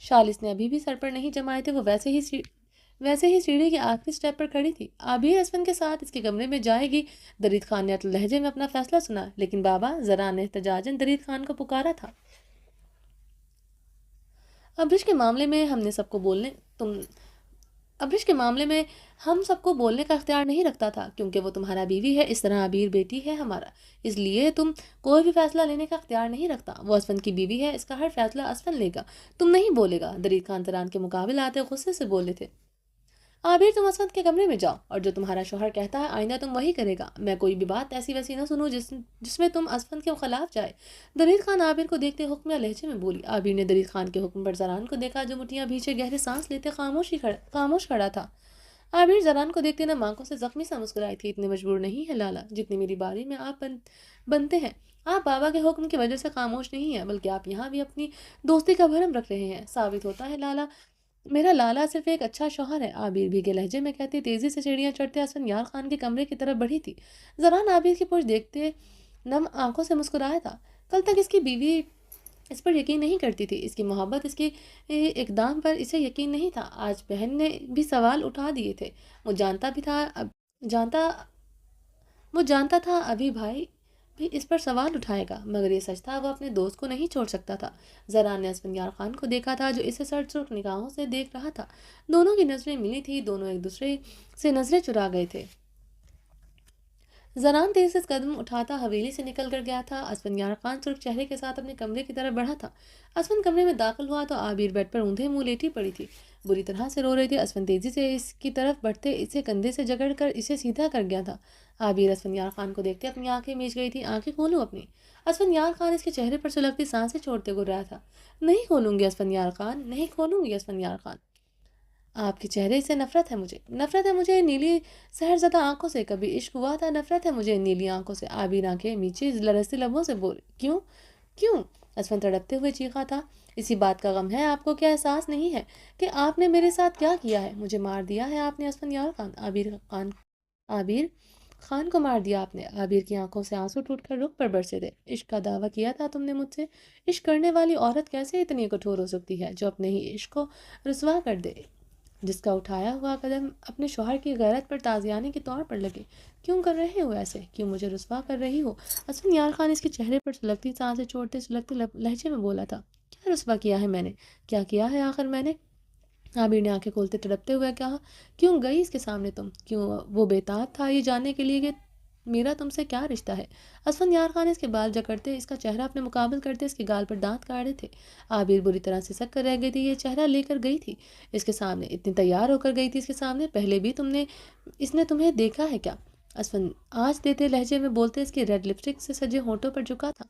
شال اس نے ابھی بھی سر پر نہیں جمائے تھے، وہ ویسے ہی سیڑھی کے آخری سٹیپ پر کھڑی تھی۔ عابر اسفن کے ساتھ اس کے کمرے میں جائے گی؟ درید خان نے اٹل لہجے میں اپنا فیصلہ سنا، لیکن بابا زران نے احتجاجاً درید خان کو پکارا تھا۔ ابرش کے معاملے میں ہم نے سب کو بولنے تم ابرش کے معاملے میں ہم سب کو بولنے کا اختیار نہیں رکھتا تھا، کیونکہ وہ تمہارا بیوی ہے، اس طرح عبیر بیٹی ہے ہمارا، اس لیے تم کوئی بھی فیصلہ لینے کا اختیار نہیں رکھتا۔ وہ اسفن کی بیوی ہے، اس کا ہر فیصلہ اسفن لے گا، تم نہیں بولے گا۔ درید خان زران کے مقابل آتے غصے سے بولے تھے۔ عابر تم اسفن کے کمرے میں جاؤ، اور جو تمہارا شوہر کہتا ہے آئندہ تم وہی کرے گا۔ میں کوئی بھی بات ایسی ویسی نہ سنوں جس میں تم اسفن کے خلاف جائے۔ درید خان عابر کو دیکھتے حکمیہ لہجے میں بولی۔ عابر نے درید خان کے حکم پر زران کو دیکھا، جو مٹھیاں بھیچے گہرے سانس لیتے خاموش کھڑا تھا۔ عابر زران کو دیکھتے نہ آنکھوں سے زخمی سا مسکرائی تھی۔ اتنے مجبور نہیں ہے لالا جتنی میری باری میں آپ بنتے ہیں۔ آپ بابا کے حکم کی وجہ سے خاموش نہیں ہیں، بلکہ آپ یہاں بھی اپنی دوستی کا بھرم رکھ رہے ہیں۔ ثابت ہوتا ہے لالا میرا لالا صرف ایک اچھا شوہر ہے۔ عابر بھیگے لہجے میں کہتی تیزی سے سیڑھیاں چڑھتے اسفن یار خان کے کمرے کی طرف بڑھی تھی۔ زران عابر کی پشت دیکھتے نم آنکھوں سے مسکرایا تھا۔ کل تک اس کی بیوی اس پر یقین نہیں کرتی تھی، اس کی محبت، اس کے اقدام پر اسے یقین نہیں تھا۔ آج بہن نے بھی سوال اٹھا دیے تھے۔ وہ جانتا تھا ابھی بھائی بھی اس پر سوال اٹھائے گا، مگر یہ سچ تھا وہ اپنے دوست کو نہیں چھوڑ سکتا تھا۔ زران نے اسفن یار خان کو دیکھا تھا، جو اسے سرخ نگاہوں سے دیکھ رہا تھا۔ دونوں کی نظریں ملی تھی، دونوں ایک دوسرے سے نظریں چرا گئے تھے۔ زران تیز سے قدم اٹھاتا حویلی سے نکل کر گیا تھا۔ اسفن یار خان سرخ چہرے کے ساتھ اپنے کمرے کی طرف بڑھا تھا۔ اسفن کمرے میں داخل ہوا تو عابر بیڈ پر اوندھے منہ لیٹی پڑی تھی، بری طرح سے رو رہی تھی۔ اسفن تیزی سے اس کی طرف بڑھتے اسے کندھے سے جکڑ کر اسے سیدھا کر گیا تھا۔ عابر اسفن یار خان کو دیکھتے اپنی آنکھیں میچ گئی تھی۔ آنکھیں کھولو اپنی۔ اسفن یار خان اس کے چہرے پر سلگتی سانسیں چھوڑتے گر رہا تھا۔ نہیں کھولوں گی اسفن یار خان، نہیں کھولوں گی اسفن یار خان۔ آپ کے چہرے سے نفرت ہے مجھے نیلی سحر زدہ آنکھوں سے، کبھی عشق ہوا تھا، نفرت ہے مجھے نیلی آنکھوں سے۔ عابر آنکھیں میچے لرزتے لبوں سے بول کیوں اسفن تڑپتے ہوئے چیخا تھا۔ اسی بات کا غم ہے آپ کو، کیا احساس نہیں ہے کہ آپ نے میرے ساتھ کیا کیا ہے؟ مجھے مار دیا ہے آپ نے اسفن یار خان، عابر خان کو مار دیا آپ نے۔ عابر کی آنکھوں سے آنسو ٹوٹ کر رخ پر برسے تھے۔ عشق کا دعویٰ کیا تھا تم نے مجھ سے؟ عشق کرنے والی عورت کیسے اتنی کٹھور ہو سکتی ہے جو اپنے ہی عشق کو رسوا کر دے؟ جس کا اٹھایا ہوا قدم اپنے شوہر کی غیرت پر تازیانے کے طور پر لگے۔ کیوں کر رہے ہو ایسے؟ کیوں مجھے رسوا کر رہی ہو؟ اسفن یار خان اس کے چہرے پر سلگتی سانسیں چھوڑتے سلگتے لہجے میں بولا تھا۔ کیا رسوا کیا ہے میں نے؟ کیا کیا ہے آخر میں نے؟ عابر نے آنکھیں کھولتے تڑپتے ہوئے کہا۔ کیوں گئی اس کے سامنے تم؟ کیوں وہ بےتاب تھا یہ جاننے کے لیے کہ میرا تم سے کیا رشتہ ہے؟ اسفن یار خان اس کے بال جکڑتے اس کا چہرہ اپنے مقابل کرتے اس کے گال پر دانت کاڑے تھے۔ عابر بری طرح سے سک کر رہ گئی تھی۔ یہ چہرہ لے کر گئی تھی اس کے سامنے، اتنی تیار ہو کر گئی تھی اس کے سامنے، پہلے بھی اس نے تمہیں دیکھا ہے کیا؟ اسفن آج دیتے لہجے میں بولتے اس کی ریڈ لپسٹک سے سجے ہونٹوں پر جھکا تھا۔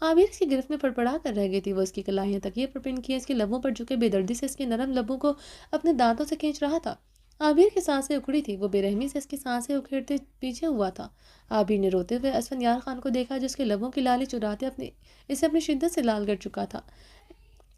عابر اس کی گرفت میں پڑپڑا کر رہ گئی تھی۔ وہ اس کی کلاہیاں تکیے پر پن کیے اس کے لبوں پر جھکے بے دردی سے اس کے نرم لبوں کو اپنے دانتوں سے کھینچ رہا تھا۔ عابر کی سانسیں اکھڑی تھی، وہ بے رحمی سے اس کی سانسیں اکھیڑتے پیچھے ہوا تھا۔ عابر نے روتے ہوئے اسفن یار خان کو دیکھا، جس کے لبوں کی لالی چراتے اسے اپنی شدت سے لال کر چکا تھا۔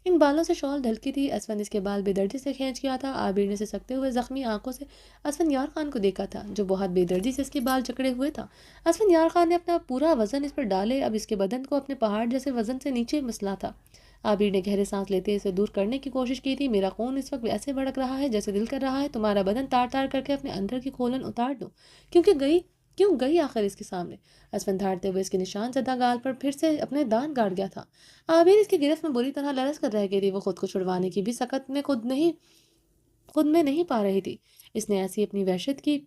ان بالوں سے شال ڈھلکی تھی۔ اسفن اس کے بال بے دردی سے کھینچ گیا تھا۔ عابر نے سسکتے ہوئے زخمی آنکھوں سے اسفن یار خان کو دیکھا تھا، جو بہت بے دردی سے اس کے بال جکڑے ہوئے تھا۔ اسفن یار خان نے اپنا پورا وزن اس پر ڈالے، اب اس کے بدن کو اپنے پہاڑ جیسے وزن سے نیچے مسلا تھا۔ عابر نے گہرے سانس لیتے اسے دور کرنے کی کوشش کی تھی۔ میرا خون اس وقت ایسے بھڑک رہا ہے جیسے دل کر رہا ہے تمہارا بدن تار تار کر کے اپنے اندر کی کھولن اتار دوں۔ کیوں گئی آخر اس کے سامنے؟ اسفن دھاڑتے ہوئے اس کے نشان زدہ گال پر پھر سے اپنے دانت گاڑ گیا تھا۔ عابر اس کی گرفت میں بری طرح لرز کر رہ گئی تھی۔ وہ خود کو چھڑوانے کی بھی سکت میں خود میں نہیں پا رہی تھی۔ اس نے ایسی اپنی وحشت کی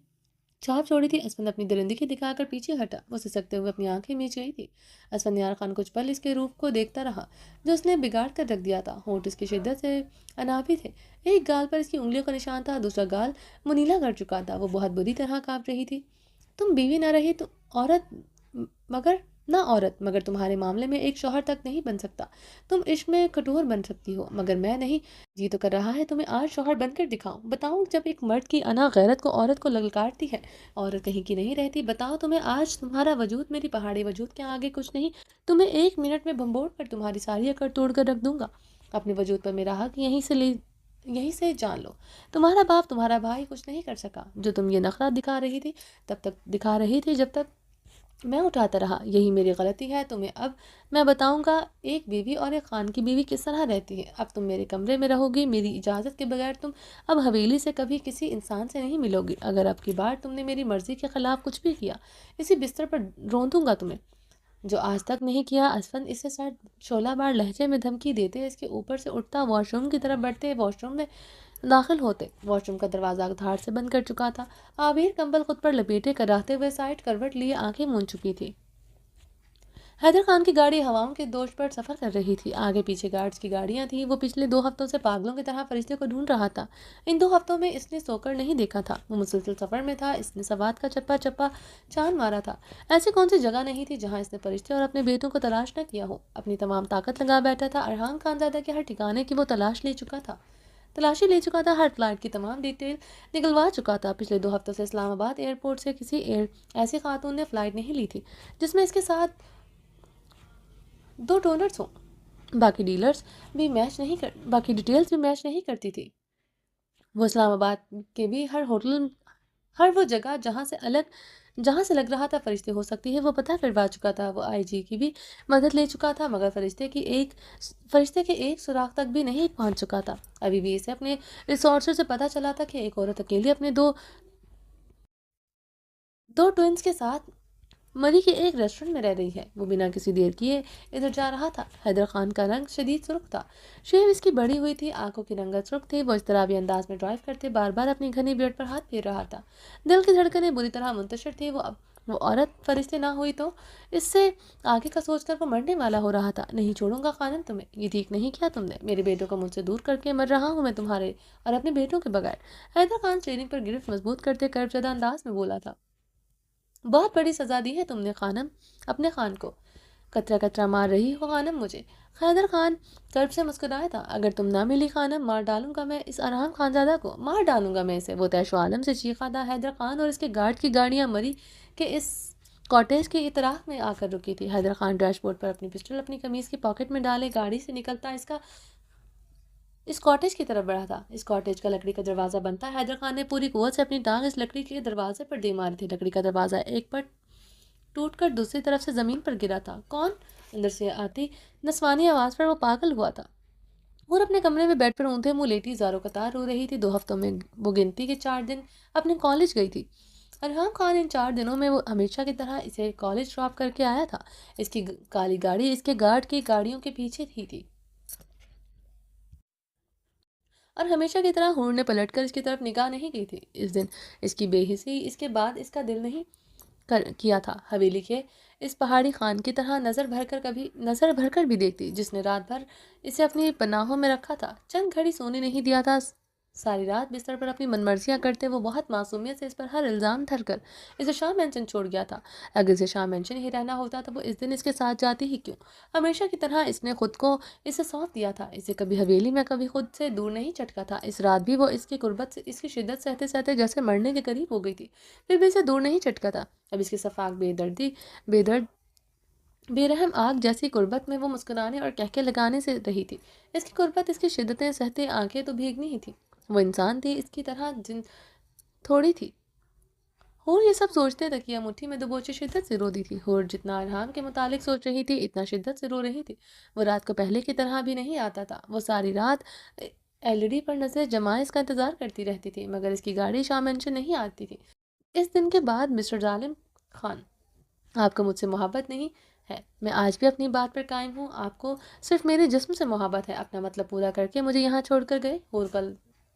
چھاپ چھوڑی تھی۔ اسفن اپنی درندگی دکھا کر پیچھے ہٹا، وہ سسکتے ہوئے اپنی آنکھیں میچ گئی تھی۔ اسفن یار خان کچھ پل اس کے روپ کو دیکھتا رہا جو اس نے بگاڑ کر رکھ دیا تھا۔ ہونٹ اس کی شدت سے انابی تھے، ایک گال پر اس کی انگلیوں کا نشان تھا، دوسرا گال منیلا کر چکا تھا۔ وہ بہت بری طرح کانپ رہی تھی۔ تم بیوی نہ رہی تو عورت مگر تمہارے معاملے میں ایک شوہر تک نہیں بن سکتا۔ تم عشق میں کٹور بن سکتی ہو مگر میں نہیں۔ جی تو کر رہا ہے تمہیں آج شوہر بن کر بتاؤں جب ایک مرد کی انا غیرت کو عورت کو للکارتی ہے، عورت کہیں کی نہیں رہتی۔ بتاؤ تمہیں آج تمہارا وجود میری پہاڑی وجود کے آگے کچھ نہیں۔ تمہیں 1 منٹ میں بھنبوڑ کر تمہاری ساری اکڑ توڑ کر رکھ دوں گا۔ اپنے وجود پر میرا حق یہیں سے جان لو۔ تمہارا باپ تمہارا بھائی کچھ نہیں کر سکا۔ جو تم یہ نخرہ دکھا رہی تھی جب تک میں اٹھاتا رہا، یہی میری غلطی ہے تمہیں اب میں بتاؤں گا ایک بیوی اور ایک خان کی بیوی کس طرح رہتی ہے۔ اب تم میرے کمرے میں رہو گی، میری اجازت کے بغیر تم اب حویلی سے کبھی کسی انسان سے نہیں ملو گی۔ اگر اب کی بار تم نے میری مرضی کے خلاف کچھ بھی کیا، اسی بستر پر روندوں گا تمہیں، جو آج تک نہیں کیا۔ اسفند اسے سر 16 بار لہجے میں دھمکی دیتے اس کے اوپر سے اٹھتا، واش روم کی طرف بڑھتے، واش روم میں داخل ہوتے۔ واش روم کا دروازہ دھاڑ سے بند کر چکا تھا۔ عابر کمبل خود پر لپیٹے کر رہتے ہوئے سائڈ کروٹ لیے آنکھیں مون چکی تھی۔ حیدر خان کی گاڑی ہواؤں کے دوش پر سفر کر رہی تھی۔ آگے پیچھے گارڈز کی گاڑیاں تھیں۔ وہ پچھلے 2 ہفتوں سے پاگلوں کی طرح فرشتے کو ڈھونڈ رہا تھا۔ ان 2 ہفتوں میں اس نے سوکر نہیں دیکھا تھا۔ وہ مسلسل سفر میں تھا۔ اس نے سوات کا چپا چپا چاند مارا تھا۔ ایسی کون سی جگہ نہیں تھی جہاں اس نے فرشتے اور اپنے بیٹوں کو تلاش نہ کیا ہو۔ اپنی تمام طاقت لگا بیٹھا تھا۔ ارحان خانزادہ کے ہر ٹھکانے کی وہ تلاشی لے چکا تھا۔ ہر فلائٹ کی تمام ڈیٹیل نکلوا چکا تھا۔ پچھلے 2 ہفتوں سے اسلام آباد ایئرپورٹ سے کسی ایسی خاتون نے فلائٹ نہیں لی تھی جس میں اس کے ساتھ 2 ڈونرز ہوں۔ باقی ڈیٹیلز بھی میچ نہیں کرتی تھی۔ وہ اسلام آباد کے بھی ہر ہوٹل، ہر وہ جگہ جہاں سے لگ رہا تھا فرشتے ہو سکتی ہے وہ پتہ کروا چکا تھا۔ وہ آئی جی کی بھی مدد لے چکا تھا، مگر فرشتے کے ایک سراغ تک بھی نہیں پہنچ چکا تھا۔ ابھی بھی اسے اپنے ریسورسز سے پتہ چلا تھا کہ ایک عورت اکیلی اپنے دو ٹوئنز کے ساتھ مری کے ایک ریسٹورنٹ میں رہ رہی ہے۔ وہ بنا کسی دیر کیے ادھر جا رہا تھا۔ حیدر خان کا رنگ شدید سرخ تھا، شیو اس کی بڑی ہوئی تھی، آنکھوں کی رنگت سرخ تھی۔ وہ اضطرابی انداز میں ڈرائیو کرتے بار بار اپنی گھنی بیئرڈ پر ہاتھ پھیر رہا تھا۔ دل کی دھڑکنیں بری طرح منتشر تھی۔ وہ عورت فرشتے نہ ہوئی تو اس سے آگے کا سوچ کر وہ مرنے والا ہو رہا تھا۔ نہیں چھوڑوں گا خانم تمہیں، یہ ٹھیک نہیں کیا تم نے۔ میرے بیٹوں کو مجھ سے دور کر کے مر رہا ہوں میں تمہارے اور اپنے بیٹوں کے بغیر۔ حیدر خان اسٹیئرنگ پر گرفت مضبوط کرتے کرب زدہ انداز میں بولا تھا۔ بہت بڑی سزا دی ہے تم نے خانم اپنے خان کو، کترا کترا مار رہی ہو خانم مجھے۔ حیدر خان کرب سے مسکرایا تھا۔ اگر تم نہ ملی خانم، مار ڈالوں گا میں اس ارحم خانزادہ کو، مار ڈالوں گا میں اسے۔ وہ تیش و عالم سے چیخا تھا۔ حیدر خان اور اس کے گارڈ کی گاڑیاں مری کہ اس کاٹیج کے اطراف میں آ کر رکی تھی۔ حیدر خان ڈیش بورڈ پر اپنی پسٹل اپنی قمیض کی پاکٹ میں ڈالے گاڑی سے نکلتا اس کاٹیج کی طرف بڑھا تھا۔ اس کاٹیج کا لکڑی کا دروازہ بند تھا۔ حیدر خان نے پوری قوت سے اپنی ٹانگ اس لکڑی کے دروازے پر دے ماری تھی۔ لکڑی کا دروازہ ایک پٹ ٹوٹ کر دوسری طرف سے زمین پر گرا تھا۔ کون؟ اندر سے آتی نسوانی آواز پر وہ پاگل ہوا تھا اور اپنے کمرے میں بیڈ پر اونھے منہ لیٹی زارو قطار رو رہی تھی۔ 2 ہفتوں میں وہ گنتی کے 4 دن اپنے کالج گئی تھی۔ ارحم خان ان 4 دنوں میں وہ ہمیشہ کی طرح اسے کالج ڈراپ کر کے آیا تھا۔ اس کی کالی گاڑی اس کے گارڈ کی گاڑیوں کے پیچھے ہی تھی اور ہمیشہ کی طرح ہور نے پلٹ کر اس کی طرف نگاہ نہیں کی تھی۔ اس دن اس کی بے حسی اس کے بعد اس کا دل نہیں کیا تھا حویلی کے اس پہاڑی خان کی طرح نظر بھر کر بھی دیکھتی جس نے رات بھر اسے اپنی پناہوں میں رکھا تھا، چند گھڑی سونے نہیں دیا تھا۔ ساری رات بستر پر اپنی من مرضیاں کرتے وہ بہت معصومیت سے اس پر ہر الزام دھر کر اسے شاہ مینشن چھوڑ گیا تھا۔ اگر اسے شاہ مینشن ہی رہنا ہوتا تو وہ اس دن اس کے ساتھ جاتی ہی کیوں؟ ہمیشہ کی طرح اس نے خود کو اسے سونپ دیا تھا۔ اسے کبھی حویلی میں کبھی خود سے دور نہیں چٹکا تھا۔ اس رات بھی وہ اس کی قربت سے اس کی شدت سہتے سہتے جیسے مرنے کے قریب ہو گئی تھی، پھر بھی اسے دور نہیں چٹکا تھا۔ اب اس کی صفاق بے درد بے رحم آگ جیسی قربت میں وہ مسکرانے اور کہکے لگانے سے رہی تھی۔ اس کی قربت، اس کی شدتیں سہتے آنکھیں تو بھیگنی ہی تھی۔ وہ انسان تھی، اس کی طرح جن تھوڑی تھی۔ ہور یہ سب سوچتے تکیہ مٹھی میں دبوچے شدت سے رو دی تھی۔ ہور جتنا ارحام کے متعلق سوچ رہی تھی اتنا شدت سے رو رہی تھی۔ وہ رات کو پہلے کی طرح بھی نہیں آتا تھا۔ وہ ساری رات ایل ای ڈی پر نظریں جمائے اس کا انتظار کرتی رہتی تھی، مگر اس کی گاڑی شاہ مینشن نہیں آتی تھی۔ اس دن کے بعد مسٹر ظالم خان، آپ کو مجھ سے محبت نہیں ہے، میں آج بھی اپنی بات پر قائم ہوں۔ آپ کو صرف میرے جسم سے محبت ہے۔ اپنا مطلب پورا کر کے مجھے یہاں چھوڑ کر گئے۔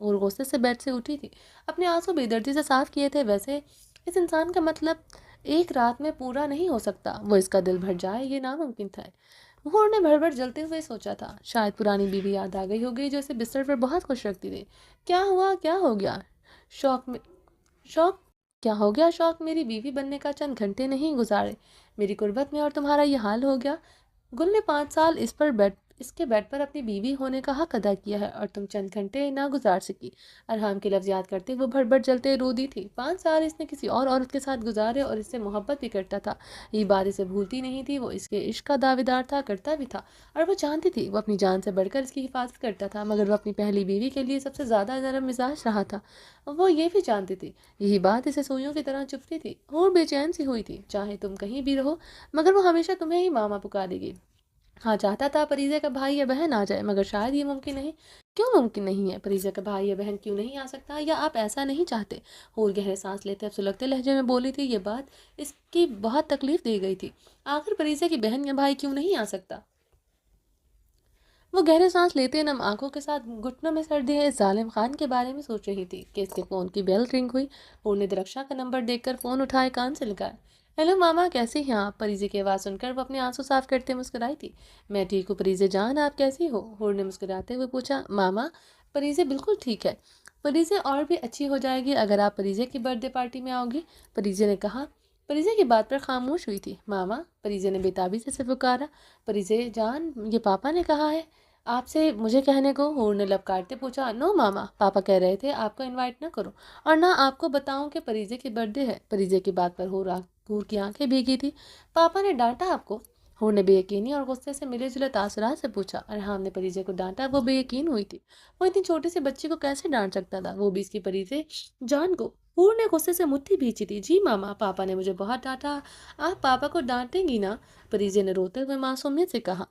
اور غصے سے بیڈ سے اٹھی تھی، اپنے آنسو بے دردی سے صاف کیے تھے۔ ویسے اس انسان کا مطلب ایک رات میں پورا نہیں ہو سکتا، وہ اس کا دل بھر جائے یہ ناممکن تھا۔ ہور نے بھڑ بھڑ جلتے ہوئے سوچا تھا، شاید پرانی بیوی یاد آ گئی ہوگی جو اسے بستر پر بہت خوش رکھتی تھی۔ کیا ہوا، کیا ہو گیا شوق میری بیوی بننے کا چند گھنٹے نہیں گزارے میری قربت میں اور تمہارا یہ حال ہو گیا۔ گل نے 5 سال اس پر اس کے بیڈ پر اپنی بیوی ہونے کا حق ادا کیا ہے اور تم چند گھنٹے نہ گزار سکی۔ ارحام کے لفظ یاد کرتے وہ بھڑ بھڑ جلتے رو دی تھی۔ 5 سال اس نے کسی اور عورت کے ساتھ گزارے اور اس سے محبت بھی کرتا تھا، یہ بات اسے بھولتی نہیں تھی۔ وہ اس کے عشق کا دعویدار تھا، کرتا بھی تھا، اور وہ جانتی تھی وہ اپنی جان سے بڑھ کر اس کی حفاظت کرتا تھا، مگر وہ اپنی پہلی بیوی کے لیے سب سے زیادہ نرم مزاج رہا تھا۔ وہ یہ بھی جانتی تھی، یہی بات اسے سوئیوں کی طرح چبھتی تھی اور بے چین سی ہوئی تھی۔ چاہے تم کہیں بھی رہو مگر وہ ہمیشہ تمہیں ہی ماما پکارے گی۔ ہاں، چاہتا تھا پریزے کا بھائی یا بہن آ جائے، مگر شاید یہ ممکن نہیں۔ کیوں ممکن نہیں ہے؟ پریزے کا بھائی یا بہن کیوں نہیں آ سکتا؟ یا آپ ایسا نہیں چاہتے؟ اور گہرے سانس لیتے اب سلگتے لہجے میں بولی تھی۔ یہ بات اس کی بہت تکلیف دے گئی تھی۔ آخر پریزے کی بہن یا بھائی کیوں نہیں آ سکتا؟ وہ گہرے سانس لیتے نم آنکھوں کے ساتھ گھٹنوں میں سر دیے اس ظالم خان کے بارے میں سوچ رہی تھی کہ اس کے فون کی بیل رنگ ہوئی اور نے درخشاں کا نمبر دیکھ کر فون اٹھائے، کان سے لگایا۔ ہیلو ماما، کیسی ہیں آپ؟ پریزے کی آواز سن کر وہ اپنے آنسو صاف کرتے مسکرائی تھی۔ میں ٹھیک ہوں پریزے جان، آپ کیسی ہو؟ ہور نے مسکراتے ہوئے پوچھا۔ ماما، پریزے بالکل ٹھیک ہے۔ پریزے اور بھی اچھی ہو جائے گی اگر آپ پریزے کی برتھ ڈے پارٹی میں آؤ گی، پریزے نے کہا۔ پریزے کی بات پر خاموش ہوئی تھی۔ ماما، پریزے نے بےتابی سے پکارا۔ پریزے جان، یہ پاپا نے کہا ہے آپ سے مجھے کہنے کو، ہور نے لب کاٹتے پوچھا۔ نو ماما، پاپا کہہ رہے تھے آپ کو انوائٹ نہ کرو اور نہ آپ کو بتاؤں کہ پریزے کی برتھ ڈے ہے۔ پریزے کی بات پر ہور کی آنکھیں بھیگی تھی۔ پاپا نے ڈانٹا آپ کو؟ ہور نے بے یقینی اور غصے سے ملے جلے تاثرات سے پوچھا۔ ارحام نے پریزے کو ڈانٹا؟ وہ بے یقین ہوئی تھی۔ وہ اتنی چھوٹی سی بچی کو کیسے ڈانٹ سکتا تھا، وہ بھی اس کی پریزے جان کو؟ ہور نے غصے سے مٹھی بھینچی تھی۔ جی ماما، پاپا نے مجھے بہت ڈانٹا۔ آپ پاپا کو ڈانٹیں گی نا؟ پریزے نے روتے ہوئے معصومیت سے کہا۔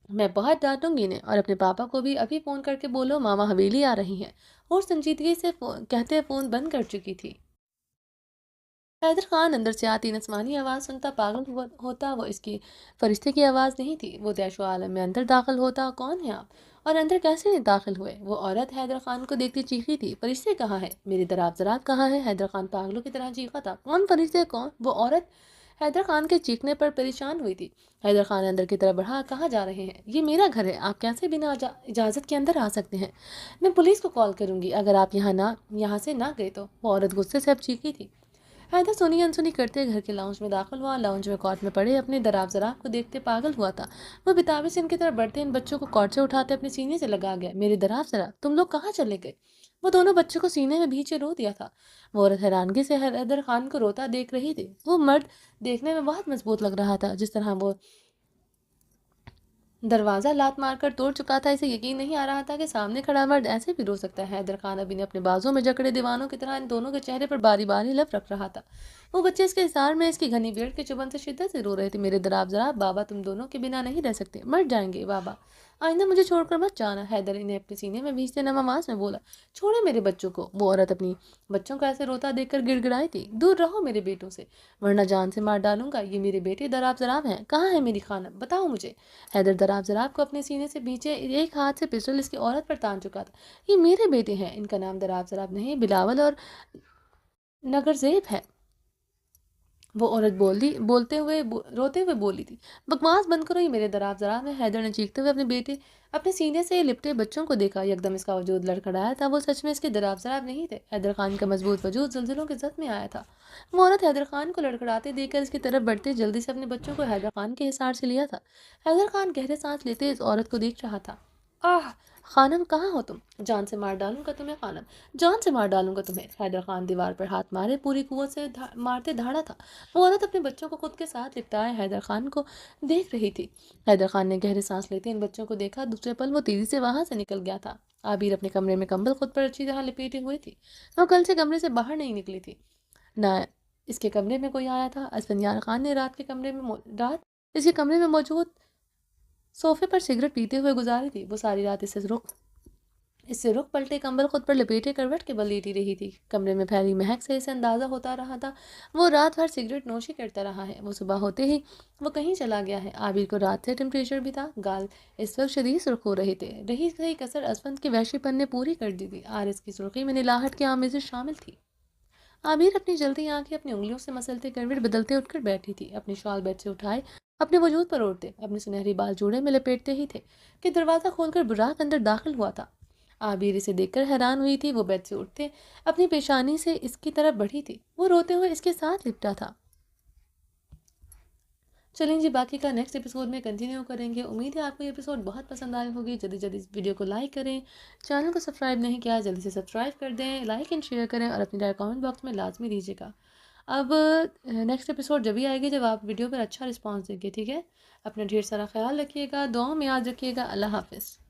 میں بہت ڈانٹوں گی انہیں، اور اپنے پاپا کو بھی ابھی فون کر کے بولو ماما حویلی آ رہی ہیں۔ اور سنجیدگی سے کہتے فون بند کر چکی تھی۔ حیدر خان اندر سے آتی آسمانی آواز سنتا پاگل ہوتا۔ وہ اس کی فرشتے کی آواز نہیں تھی۔ وہ دہش و عالم میں اندر داخل ہوتا۔ کون ہے آپ؟ اور اندر کیسے داخل ہوئے؟ وہ عورت حیدر خان کو دیکھتی چیخی تھی۔ فرشتے کہاں ہے؟ میرے دراب زراب کہاں ہے؟ حیدر خان پاگلوں کی طرح چیخا تھا۔ کون فرشتے؟ کون؟ وہ عورت حیدر خان کے چیخنے پر پریشان ہوئی تھی۔ حیدر خان اندر کی طرف بڑھا۔ کہاں جا رہے ہیں؟ یہ میرا گھر ہے، آپ کیسے بنا اجازت کے اندر آ سکتے ہیں؟ میں پولیس کو کال کروں گی اگر آپ یہاں سے نہ گئے تو۔ وہ عورت غصے سے اب چیخی تھی۔ حیدر سنی انسنی کرتے گھر کے لاؤنج میں داخل ہوا۔ لاؤنج میں کاٹ میں پڑے اپنے دراب زراب کو دیکھتے پاگل ہوا تھا۔ وہ بتاوے سے ان کی طرف بڑھتے ان بچوں کو کاٹ سے اٹھاتے اپنے سینے سے لگا گیا۔ میرے دراب زراب، تم لوگ کہاں چلے گئے؟ وہ دونوں بچوں کو سینے میں بھینچے رو دیا تھا۔ وہ عورت حیرانگی سے حیدر خان کو روتا دیکھ رہی تھی۔ وہ مرد دیکھنے میں بہت مضبوط لگ رہا تھا، جس طرح وہ دروازہ لات مار کر توڑ چکا تھا، اسے یقین نہیں آ رہا تھا کہ سامنے کھڑا مرد ایسے بھی رو سکتا ہے۔ حیدر خان ابھی نے اپنے بازوں میں جکڑے دیوانوں کی طرح ان دونوں کے چہرے پر باری باری لب رکھ رہا تھا۔ وہ بچے اس کے اظہار میں اس کی گھنی بیڑ کے چبھن سے شدت سے رو رہے تھے۔ میرے دراب زراب، بابا تم دونوں کے بنا نہیں رہ سکتے، مر جائیں گے بابا، آئندہ مجھے چھوڑ کر مت جانا۔ حیدر انہیں اپنے سینے میں بھینچتے نم آواز میں بولا۔ چھوڑے میرے بچوں کو۔ وہ عورت اپنی بچوں کو ایسے روتا دیکھ کر گڑ گڑائی تھی۔ دور رہو میرے بیٹوں سے، ورنہ جان سے مار ڈالوں گا۔ یہ میرے بیٹے دراب زراب ہیں، کہاں ہے میری خانم؟ بتاؤ مجھے۔ حیدر دراب زراب کو اپنے سینے سے بھینچے ایک ہاتھ سے پسٹل اس کی عورت پر تان چکا تھا۔ یہ میرے بیٹے ہیں، ان کا نام دراب زراب نہیں بلاول اور نگرزیب ہے۔ وہ عورت روتے ہوئے بولی تھی۔ بکواس بند کرو، یہ میرے دراب زراب ہے۔ حیدر نے چیختے ہوئے اپنے سینے سے لپٹے بچوں کو دیکھا۔ یکدم اس کا وجود لڑکھڑایا تھا۔ وہ سچ میں اس کے دراب زراب نہیں تھے۔ حیدر خان کا مضبوط وجود زلزلوں کے زد میں آیا تھا۔ وہ عورت حیدر خان کو لڑکھڑاتے دیکھ کر اس کی طرف بڑھتے جلدی سے اپنے بچوں کو حیدر خان کے حصار سے لیا تھا۔ حیدر خان گہرے سانس لیتے اس عورت کو دیکھ رہا تھا۔ آہ خانم، کہاں ہو تم؟ جان سے مار ڈالوں گا تمہیں خانم، جان سے مار ڈالوں گا تمہیں۔ حیدر خان دیوار پر ہاتھ مارے پوری قوت سے مارتے دھاڑا تھا۔ وہ عورت اپنے بچوں کو خود کے ساتھ لپٹائے حیدر خان کو دیکھ رہی تھی۔ حیدر خان نے گہرے سانس لیتے ان بچوں کو دیکھا۔ دوسرے پل وہ تیزی سے وہاں سے نکل گیا تھا۔ عابر اپنے کمرے میں کمبل خود پر اچھی طرح لپیٹے ہوئے تھی۔ وہ کل سے کمرے سے باہر نہیں نکلی تھی، نہ اس کے کمرے میں کوئی آیا تھا۔ اسفندیار خان نے رات اس کے کمرے میں موجود صوفے پر سگریٹ پیتے ہوئے گزاری تھی۔ وہ ساری رات اس سے رخ پلٹے کمبل خود پر لپیٹے کروٹ کے بل لیٹی رہی تھی۔ کمرے میں پھیلی مہک سے اسے اندازہ ہوتا رہا تھا وہ رات بھر سگریٹ نوشی کرتا رہا ہے۔ وہ صبح ہوتے ہی وہ کہیں چلا گیا ہے۔ عابر کو رات سے ٹمپریچر بھی تھا، گال اس وقت شدید سرخ ہو رہے تھے۔ رہی گئی کسر اسفند کے وحشی پن نے پوری کر دی تھی۔ آرس کی سرخی میں نلاہٹ کی آمیزش شامل تھی۔ عابر اپنی جلتی آنکھیں اپنی انگلیوں سے مسلتے کروٹ بدلتے اٹھ کر بیٹھی تھی۔ اپنی شال بیڈ سے اٹھائے اپنے وجود پر اوڑھتے اپنے سنہری بال جوڑے میں لپیٹتے ہی تھے کہ دروازہ کھول کر براق اندر داخل ہوا تھا۔ عابر اسے دیکھ کر حیران ہوئی تھی۔ وہ بیڈ سے اٹھتے اپنی پیشانی سے اس کی طرف بڑھی تھی۔ وہ روتے ہوئے اس کے ساتھ لپٹا تھا۔ چلیں جی، باقی کا نیکسٹ ایپیسوڈ میں کنٹینیو کریں گے۔ امید ہے آپ کو یہ ایپیسوڈ بہت پسند آئی ہوگی۔ جلدی جلدی اس ویڈیو کو لائک کریں، چینل کو سبسکرائب نہیں کیا جلدی سے سبسکرائب کر دیں، لائک اینڈ شیئر کریں اور اپنی رائے کامنٹ باکس میں لازمی دیجیے گا۔ اب نیکسٹ ایپیسوڈ جبھی آئے گی جب آپ ویڈیو پر اچھا رسپانس دیں گے، ٹھیک ہے؟ اپنا ڈھیر سارا خیال رکھیے گا، دعاؤں میں یاد رکھیے گا۔ اللہ حافظ۔